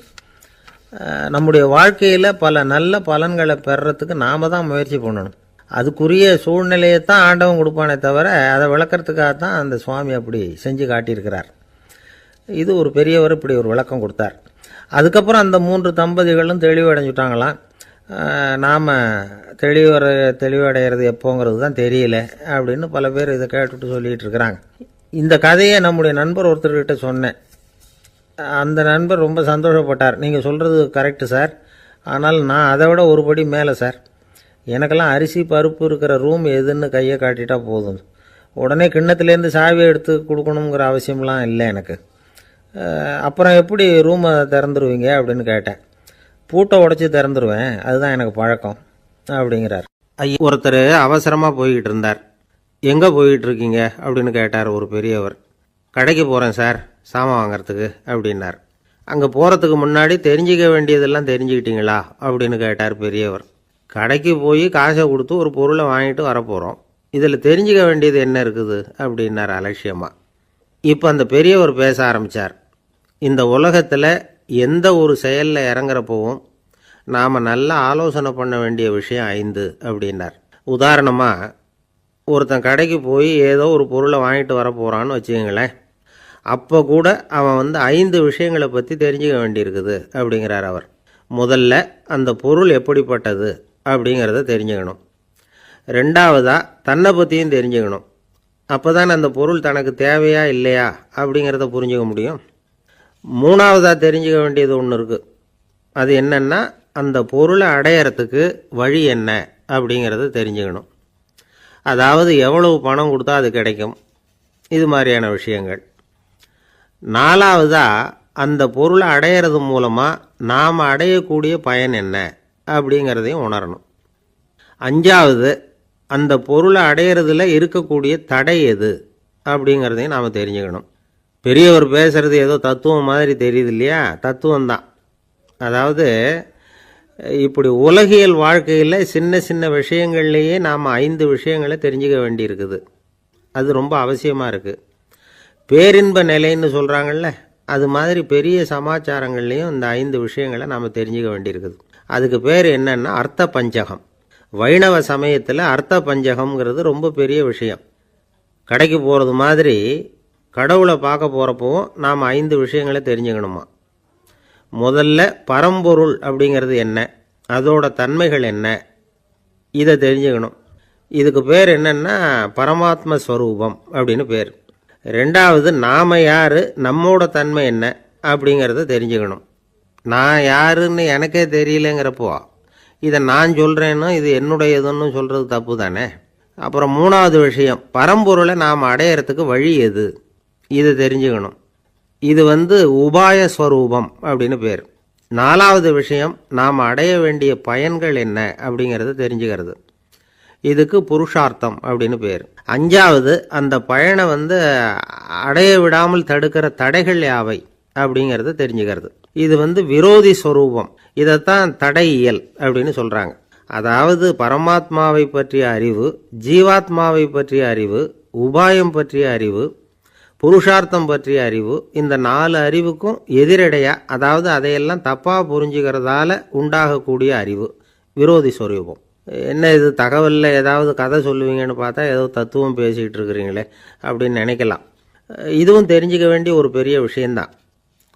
நம்முடைய வாழ்க்கையில் பல நல்ல பலன்களை பெறுறதுக்கு நாம் தான் முயற்சி பண்ணணும். அதுக்குரிய சூழ்நிலையை தான் ஆண்டவன் கொடுப்பானே தவிர அதை விளக்கிறதுக்காக தான் அந்த சுவாமி அப்படி செஞ்சு காட்டியிருக்கிறார். இது ஒரு பெரியவர் இப்படி ஒரு விளக்கம் கொடுத்தார். அதுக்கப்புறம் அந்த 3 தம்பதிகளும் தெளிவடைஞ்சுட்டாங்களாம். நாம் தெளிவடைகிறது எப்போங்கிறது தான் தெரியல அப்படின்னு பல பேர் இதை கேட்டுட்டு சொல்லிகிட்டு இருக்கிறாங்க. இந்த கதையை நம்முடைய நண்பர் ஒருத்தர்கிட்ட சொன்னேன். அந்த நண்பர் ரொம்ப சந்தோஷப்பட்டார். நீங்கள் சொல்கிறது கரெக்டு சார், ஆனால் நான் அதை விட ஒரு படி மேலே சார், எனக்கெல்லாம் அரிசி பருப்பு இருக்கிற ரூம் எதுன்னு கையை காட்டிட்டா போதும், உடனே கிண்ணத்துலேருந்து சாவியை எடுத்து கொடுக்கணுங்கிற அவசியம்லாம் இல்லை எனக்கு. அப்புறம் எப்படி ரூமை திறந்துருவீங்க அப்படின்னு கேட்டேன். பூட்டை உடச்சி திறந்துருவேன், அதுதான் எனக்கு பழக்கம் அப்படிங்கிறார். ஒருத்தர் அவசரமாக போய்கிட்டு இருந்தார். எங்கே போய்கிட்டு இருக்கீங்க அப்படின்னு கேட்டார் ஒரு பெரியவர். கடைக்கு போகிறேன் சார், சாமான் வாங்கிறதுக்கு அப்படின்னார். அங்கே போகிறதுக்கு முன்னாடி தெரிஞ்சிக்க வேண்டியதெல்லாம் தெரிஞ்சுக்கிட்டீங்களா அப்படின்னு கேட்டார் பெரியவர். கடைக்கு போய் காசை கொடுத்து ஒரு பொருளை வாங்கிட்டு வரப்போகிறோம், இதில் தெரிஞ்சிக்க வேண்டியது என்ன இருக்குது அப்படின்னார் அலட்சியமாக. இப்போ அந்த பெரியவர் பேச ஆரம்பித்தார். இந்த உலகத்தில் எந்த ஒரு செயலில் இறங்குறப்போவும் நாம் நல்லா ஆலோசனை பண்ண வேண்டிய விஷயம் 5 அப்படின்னார். உதாரணமாக, ஒருத்தன் கடைக்கு போய் ஏதோ ஒரு பொருளை வாங்கிட்டு வர போகிறான்னு வச்சுக்கோங்களேன். அப்போ கூட அவன் 5 விஷயங்களை பற்றி தெரிஞ்சுக்க வேண்டியிருக்குது அப்படிங்கிறார் அவர். முதல்ல அந்த பொருள் எப்படிப்பட்டது அப்படிங்கிறத தெரிஞ்சுக்கணும். ரெண்டாவதாக தன்னை பற்றியும் தெரிஞ்சுக்கணும். அப்போ தான் அந்த பொருள் தனக்கு தேவையா இல்லையா அப்படிங்கிறத புரிஞ்சுக்க முடியும். மூணாவதாக தெரிஞ்சுக்க வேண்டியது ஒன்று இருக்குது. அது என்னென்னா, அந்த பொருளை அடையிறதுக்கு வழி என்ன அப்படிங்கிறத தெரிஞ்சுக்கணும். அதாவது எவ்வளவு பணம் கொடுத்தா அது கிடைக்கும், இது மாதிரியான விஷயங்கள். நாலாவதாக அந்த பொருளை அடையிறது மூலமாக நாம் அடையக்கூடிய பயன் என்ன அப்படிங்கிறதையும் உணரணும். அஞ்சாவது, அந்த பொருளை அடையிறதுல இருக்கக்கூடிய தடை எது அப்படிங்கிறதையும் நாம் தெரிஞ்சுக்கணும். பெரியவர் பேசுகிறது ஏதோ தத்துவம் மாதிரி தெரியுது இல்லையா? தத்துவம்தான். அதாவது இப்படி உலகியல் வாழ்க்கையில் சின்ன சின்ன விஷயங்கள்லேயே நாம் 5 விஷயங்களை தெரிஞ்சுக்க வேண்டியிருக்குது. அது ரொம்ப அவசியமாக இருக்குது. பேரின்ப நிலைன்னு சொல்கிறாங்கள்ல, அது மாதிரி பெரிய சமாச்சாரங்கள்லேயும் இந்த 5 விஷயங்களை நாம் தெரிஞ்சுக்க வேண்டியிருக்குது. அதுக்கு பேர் என்னன்னா அர்த்த பஞ்சகம். வைணவ சமயத்தில் அர்த்த பஞ்சகம்ங்கிறது ரொம்ப பெரிய விஷயம். கடைக்கு போகிறது மாதிரி கடவுளை பார்க்க போகிறப்பவும் நாம் 5 விஷயங்களை தெரிஞ்சுக்கணுமா. முதல்ல பரம்பொருள் அப்படிங்கிறது என்ன, அதோட தன்மைகள் என்ன, இதை தெரிஞ்சுக்கணும். இதுக்கு பேர் என்னன்னா பரமாத்ம ஸ்வரூபம் அப்படின்னு பேர். ரெண்டாவது, நாம் யார், நம்மோட தன்மை என்ன அப்படிங்கிறத தெரிஞ்சுக்கணும். நான் யாருன்னு எனக்கே தெரியலங்கிறப்போ இதை நான் சொல்கிறேன்னு இது என்னுடையதுன்னு சொல்கிறது தப்பு தானே. அப்புறம் மூணாவது விஷயம், பரம்பொருளை நாம் அடையிறதுக்கு வழி எது, இதை தெரிஞ்சுக்கணும். இது உபாய ஸ்வரூபம் அப்படின்னு பேர். நாலாவது விஷயம், நாம் அடைய வேண்டிய பயன்கள் என்ன அப்படிங்கிறத தெரிஞ்சுக்கிறது. இதுக்கு புருஷார்த்தம் அப்படின்னு பேர். அஞ்சாவது, அந்த பயனை அடைய விடாமல் தடுக்கிற தடைகள் யாவை அப்படிங்கிறத தெரிஞ்சுக்கிறது. இது விரோதி ஸ்வரூபம். இதைத்தான் தடையியல் அப்படின்னு சொல்கிறாங்க. அதாவது பரமாத்மாவை பற்றிய அறிவு, ஜீவாத்மாவை பற்றிய அறிவு, உபாயம் பற்றிய அறிவு, புருஷார்த்தம் பற்றிய அறிவு, இந்த 4 அறிவுக்கும் எதிரடையா, அதாவது அதையெல்லாம் தப்பாக புரிஞ்சுக்கிறதால உண்டாகக்கூடிய அறிவு விரோதி ஸ்வரூபம். என்ன இது தகவலில் ஏதாவது கதை சொல்லுவீங்கன்னு பார்த்தா ஏதோ தத்துவம் பேசிக்கிட்டு இருக்கிறீங்களே அப்படின்னு நினைக்கலாம். இதுவும் தெரிஞ்சுக்க வேண்டிய ஒரு பெரிய விஷயந்தான்.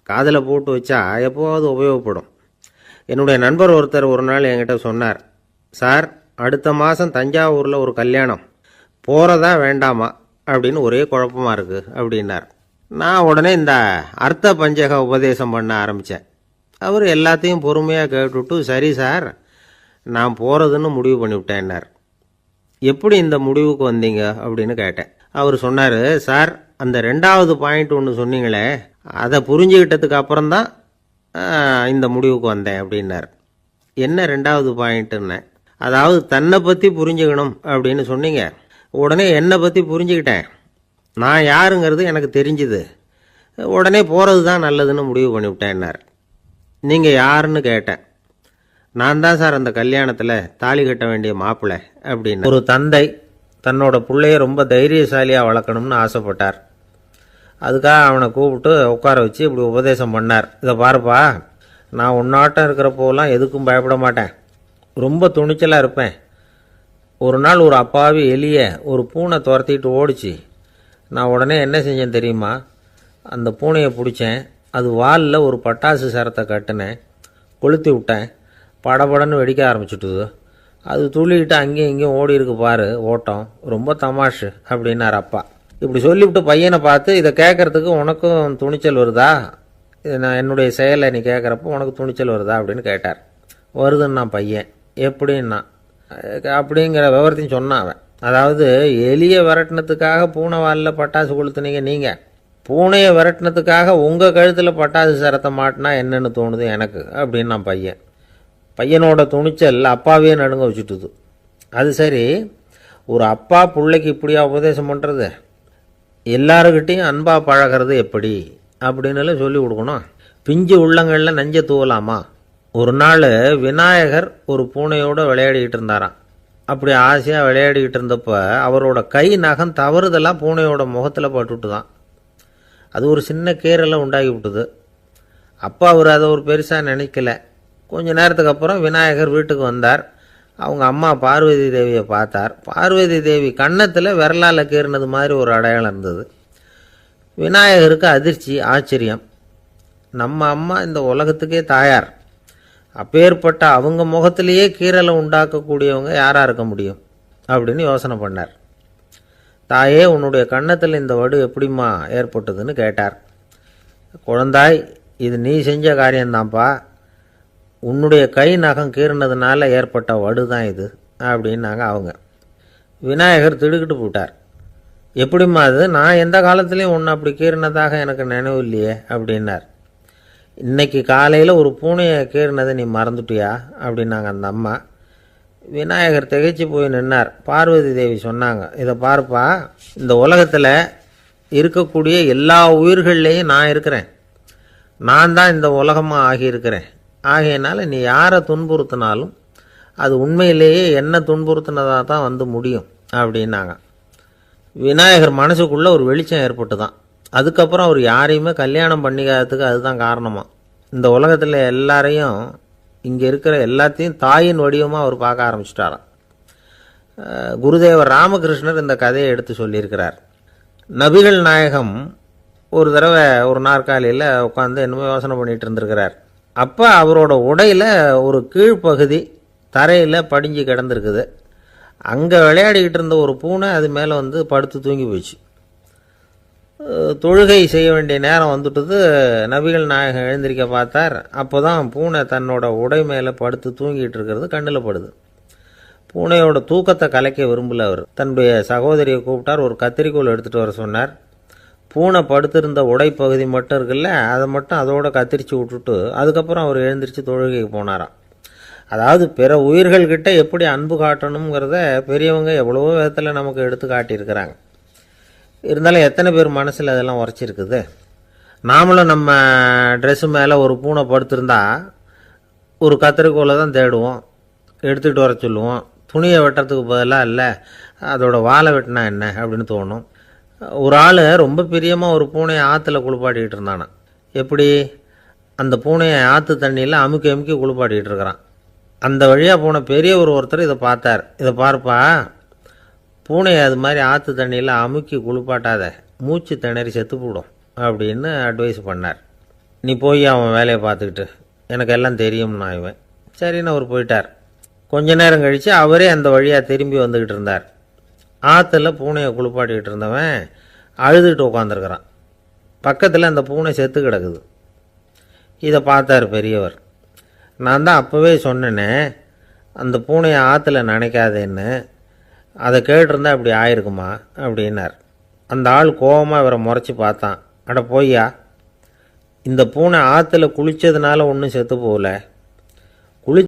காதில் போட்டு வச்சா எப்போவாவது உபயோகப்படும். என்னுடைய நண்பர் ஒருத்தர் ஒரு நாள் என்கிட்ட சொன்னார், சார், அடுத்த மாதம் தஞ்சாவூரில் ஒரு கல்யாணம், போகிறதா வேண்டாமா அப்படின்னு ஒரே குழப்பமாக இருக்குது அப்படின்னார். நான் உடனே இந்த அர்த்த பஞ்சக உபதேசம் பண்ண ஆரம்பித்தேன். அவர் எல்லாத்தையும் பொறுமையாக கேட்டுவிட்டு, சரி சார், நான் போகிறதுன்னு முடிவு பண்ணிவிட்டேன்னார். எப்படி இந்த முடிவுக்கு வந்தீங்க அப்படின்னு கேட்டேன். அவர் சொன்னார், சார், அந்த 2வது பாயிண்ட் ஒன்று சொன்னீங்களே, அதை புரிஞ்சுக்கிட்டதுக்கு அப்புறம்தான் இந்த முடிவுக்கு வந்தேன் அப்படின்னார். என்ன 2வது பாயிண்ட்டுன்னு? அதாவது தன்னை பற்றி புரிஞ்சுக்கணும் அப்படின்னு சொன்னீங்க. உடனே என்னை பற்றி புரிஞ்சுக்கிட்டேன், நான் யாருங்கிறது எனக்கு தெரிஞ்சுது, உடனே போகிறது தான் நல்லதுன்னு முடிவு பண்ணிவிட்டேன்னார். நீங்கள் யாருன்னு கேட்டேன். நான் தான் சார் அந்த கல்யாணத்தில் தாலி கட்ட வேண்டிய மாப்பிள்ளை அப்படின்னு. ஒரு தந்தை தன்னோட பிள்ளைய ரொம்ப தைரியசாலியாக வளர்க்கணும்னு ஆசைப்பட்டார். அதுக்காக அவனை கூப்பிட்டு உட்கார வச்சு இப்படி உபதேசம் பண்ணார். இதை பாருப்பா, நான் உன்னாட்டம் இருக்கிறப்போலாம் எதுக்கும் பயப்பட மாட்டேன், ரொம்ப துணிச்சலாக இருப்பேன். ஒரு நாள் ஒரு அப்பாவி எலிய ஒரு பூனை துரத்திட்டு ஓடிச்சு. நான் உடனே என்ன செஞ்சேன் தெரியுமா? அந்த பூனையை பிடிச்சேன், அது வாலில் ஒரு பட்டாசு சரத்தை கட்டினேன், கொளுத்தி விட்டேன், படபடன்னு வெடிக்க ஆரம்பிச்சுட்டுது. அது துள்ளிக்கிட்டு அங்கேயும் இங்கேயும் ஓடி இருக்கு பாரு ஓட்டம், ரொம்ப தமாஷு அப்படின்னார் அப்பா. இப்படி சொல்லிவிட்டு பையனை பார்த்து, இதை கேட்கறதுக்கு உனக்கும் துணிச்சல் வருதா, நான் என்னுடைய செயலை நீ கேட்குறப்போ உனக்கு துணிச்சல் வருதா அப்படின்னு கேட்டார். வருதுன்னா பையன். எப்படின்னா அப்படிங்கிற விவரத்தையும் சொன்னான் அவன். அதாவது எலியை விரட்டினத்துக்காக பூனை வாலில் பட்டாசு கொளுத்துனீங்க நீங்கள், பூனையை விரட்டினத்துக்காக உங்கள் கழுத்தில் பட்டாசு சரத்தை மாட்டினா என்னென்னு தோணுது எனக்கு அப்படின்னு நான் பையன். பையனோட துணிச்சல் அப்பாவே நடுங்க வச்சுட்டுது. அது சரி, ஒரு அப்பா பிள்ளைக்கு இப்படியா உபதேசம் பண்ணுறது? எல்லாருக்கிட்டையும் அன்பாக பழகிறது எப்படி அப்படின்னு சொல்லி கொடுக்கணும். பிஞ்சு உள்ளங்களில் நஞ்ச தூவலாமா? ஒரு நாள் விநாயகர் ஒரு பூனையோடு விளையாடிக்கிட்டு இருந்தாராம். அப்படி ஆசையாக விளையாடிக்கிட்டு இருந்தப்போ அவரோட கை நகம் தவறுதெல்லாம் பூனையோட முகத்தில் பட்டுவிட்டு தான். அது ஒரு சின்ன கீறலை உண்டாகி விட்டுது. அப்போ அவர் அதை ஒரு பெருசாக நினைக்கல. கொஞ்ச நேரத்துக்கு அப்புறம் விநாயகர் வீட்டுக்கு வந்தார். அவங்க அம்மா பார்வதி தேவியை பார்த்தார். பார்வதி தேவி கன்னத்தில் விரலால் கீறினது மாதிரி ஒரு அடையாளம் இருந்தது. விநாயகருக்கு அதிர்ச்சி, ஆச்சரியம். நம்ம அம்மா இந்த உலகத்துக்கே தாயார், அப்பேற்பட்ட அவங்க முகத்திலேயே கீறலை உண்டாக்கக்கூடியவங்க யாராக இருக்க முடியும் அப்படின்னு யோசனை பண்ணார். தாயே, உன்னுடைய கன்னத்தில் இந்த வடு எப்படிம்மா ஏற்பட்டதுன்னு கேட்டார். குழந்தாய், இது நீ செஞ்ச காரியம்தான்ப்பா. உன்னுடைய கை நகம் கீறினதுனால ஏற்பட்ட வடு தான் இது அப்படின்னாங்க அவங்க. விநாயகர் திடுக்கிட்டு போட்டார். எப்படிம்மா அது? நான் எந்த காலத்துலேயும் ஒன்று அப்படி கீறினதாக எனக்கு நினைவு இல்லையே அப்படின்னார். இன்னைக்கு காலையில் ஒரு பூனையை கீறினதை நீ மறந்துட்டியா அப்படின்னாங்க அந்த அம்மா. விநாயகர் திகைச்சு போய் நின்னார். பார்வதி தேவி சொன்னாங்க, இதை பார்ப்பா, இந்த உலகத்தில் இருக்கக்கூடிய எல்லா உயிர்கள்லேயும் நான் இருக்கிறேன். நான் தான் இந்த உலகமாக ஆகியிருக்கிறேன். ஆகையினால நீ யாரை துன்புறுத்தினாலும் அது உண்மையிலேயே என்ன துன்புறுத்தினதாக தான் வந்து முடியும் அப்படின்னாங்க. விநாயகர் மனசுக்குள்ளே ஒரு வெளிச்சம் ஏற்பட்டு தான். அதுக்கப்புறம் அவர் யாரையுமே கல்யாணம் பண்ணிக்காததுக்கு அதுதான் காரணமாக. இந்த உலகத்தில் எல்லாரையும், இங்கே இருக்கிற எல்லாத்தையும் தாயின் வடிவமாக அவர் பார்க்க ஆரம்பிச்சிட்டாராம். குருதேவர் ராமகிருஷ்ணர் இந்த கதையை எடுத்து சொல்லியிருக்கிறார். நபிகள் நாயகம் ஒரு தடவை ஒரு நாற்காலியில் உட்காந்து என்னமோ யோசனை பண்ணிகிட்டு இருந்திருக்கிறார். அப்போ அவரோட உடையில் ஒரு கீழ்ப்பகுதி தரையில் படிஞ்சு கிடந்திருக்குது. அங்கே விளையாடிக்கிட்டு இருந்த ஒரு பூனை அது மேலே வந்து படுத்து தூங்கி போச்சு. தொழுகை செய்ய வேண்டிய நேரம் வந்துட்டது. நபிகள் நாயகம் எழுந்திருக்க பார்த்தார். அப்போ தான் பூனை தன்னோட உடை மேலே படுத்து தூங்கிட்டு இருக்கிறது கண்ணில் படுது. பூனையோட தூக்கத்தை கலைக்க விரும்பல அவர். தன்னுடைய சகோதரியை கூப்பிட்டார். ஒரு கத்திரிக்கோல் எடுத்துகிட்டு வர சொன்னார். பூனை படுத்திருந்த உடைப்பகுதி மட்டும் இருக்குல்ல, அதை மட்டும் அதோட கத்திரிச்சு விட்டுட்டு அதுக்கப்புறம் அவர் எழுந்திரிச்சு தொழுகைக்கு போனாராம். அதாவது பிற உயிர்கள்கிட்ட எப்படி அன்பு காட்டணுங்கிறத பெரியவங்க எவ்வளவோ விதத்தில் நமக்கு எடுத்து காட்டியிருக்கிறாங்க. இருந்தாலும் எத்தனை பேர் மனசில் அதெல்லாம் உரைச்சிருக்குது. நாமளும் நம்ம ட்ரெஸ்ஸு மேலே ஒரு பூனை படுத்திருந்தா ஒரு கத்திரிக்கோலை தான் தேடுவோம், எடுத்துகிட்டு வர சொல்லுவோம். துணியை வெட்டுறதுக்கு பதிலாக இல்லை அதோட வாழை வெட்டினா என்ன அப்படின்னு தோணும். ஒரு ஆள் ரொம்ப பிரியமாக ஒரு பூனையை ஆற்றுல குளிப்பாட்டிக்கிட்டு இருந்தானா. எப்படி? அந்த பூனையை ஆற்று தண்ணியில் அமுக்கி அமுக்கி குளிப்பாட்டிக்கிட்டு இருக்கிறான். அந்த வழியாக போன பெரியவர் ஒருத்தர் இதை பார்த்தார். இதை பார்ப்பா, பூனையை அது மாதிரி ஆற்று தண்ணியில் அமுக்கி குளிப்பாட்டாத, மூச்சு திணறி செத்து போடும் அப்படின்னு அட்வைஸ் பண்ணார். நீ போய் அவன் வேலையை பார்த்துக்கிட்டு, எனக்கு எல்லாம் தெரியும்னா இவன். சரின்னு அவர் போயிட்டார். கொஞ்ச நேரம் கழித்து அவரே அந்த வழியாக திரும்பி வந்துக்கிட்டு இருந்தார். ஆற்றுல பூனையை குளிப்பாட்டிக்கிட்டு இருந்தவன் அழுதுகிட்டு உட்காந்துருக்கிறான். பக்கத்தில் அந்த பூனை செத்து கிடக்குது. இதை பார்த்தார் பெரியவர். நான் தான் அப்போவே சொன்னேனே அந்த பூனையை ஆற்றுல நினைக்காதேன்னு, அதை கேட்டிருந்தா இப்படி ஆயிருக்குமா அப்படின்னார். அந்த ஆள் கோபமாக இவரை முறைச்சி பார்த்தான். அட போய்யா, இந்த பூனை ஆற்றுல குளித்ததுனால ஒன்றும் செத்து போகல,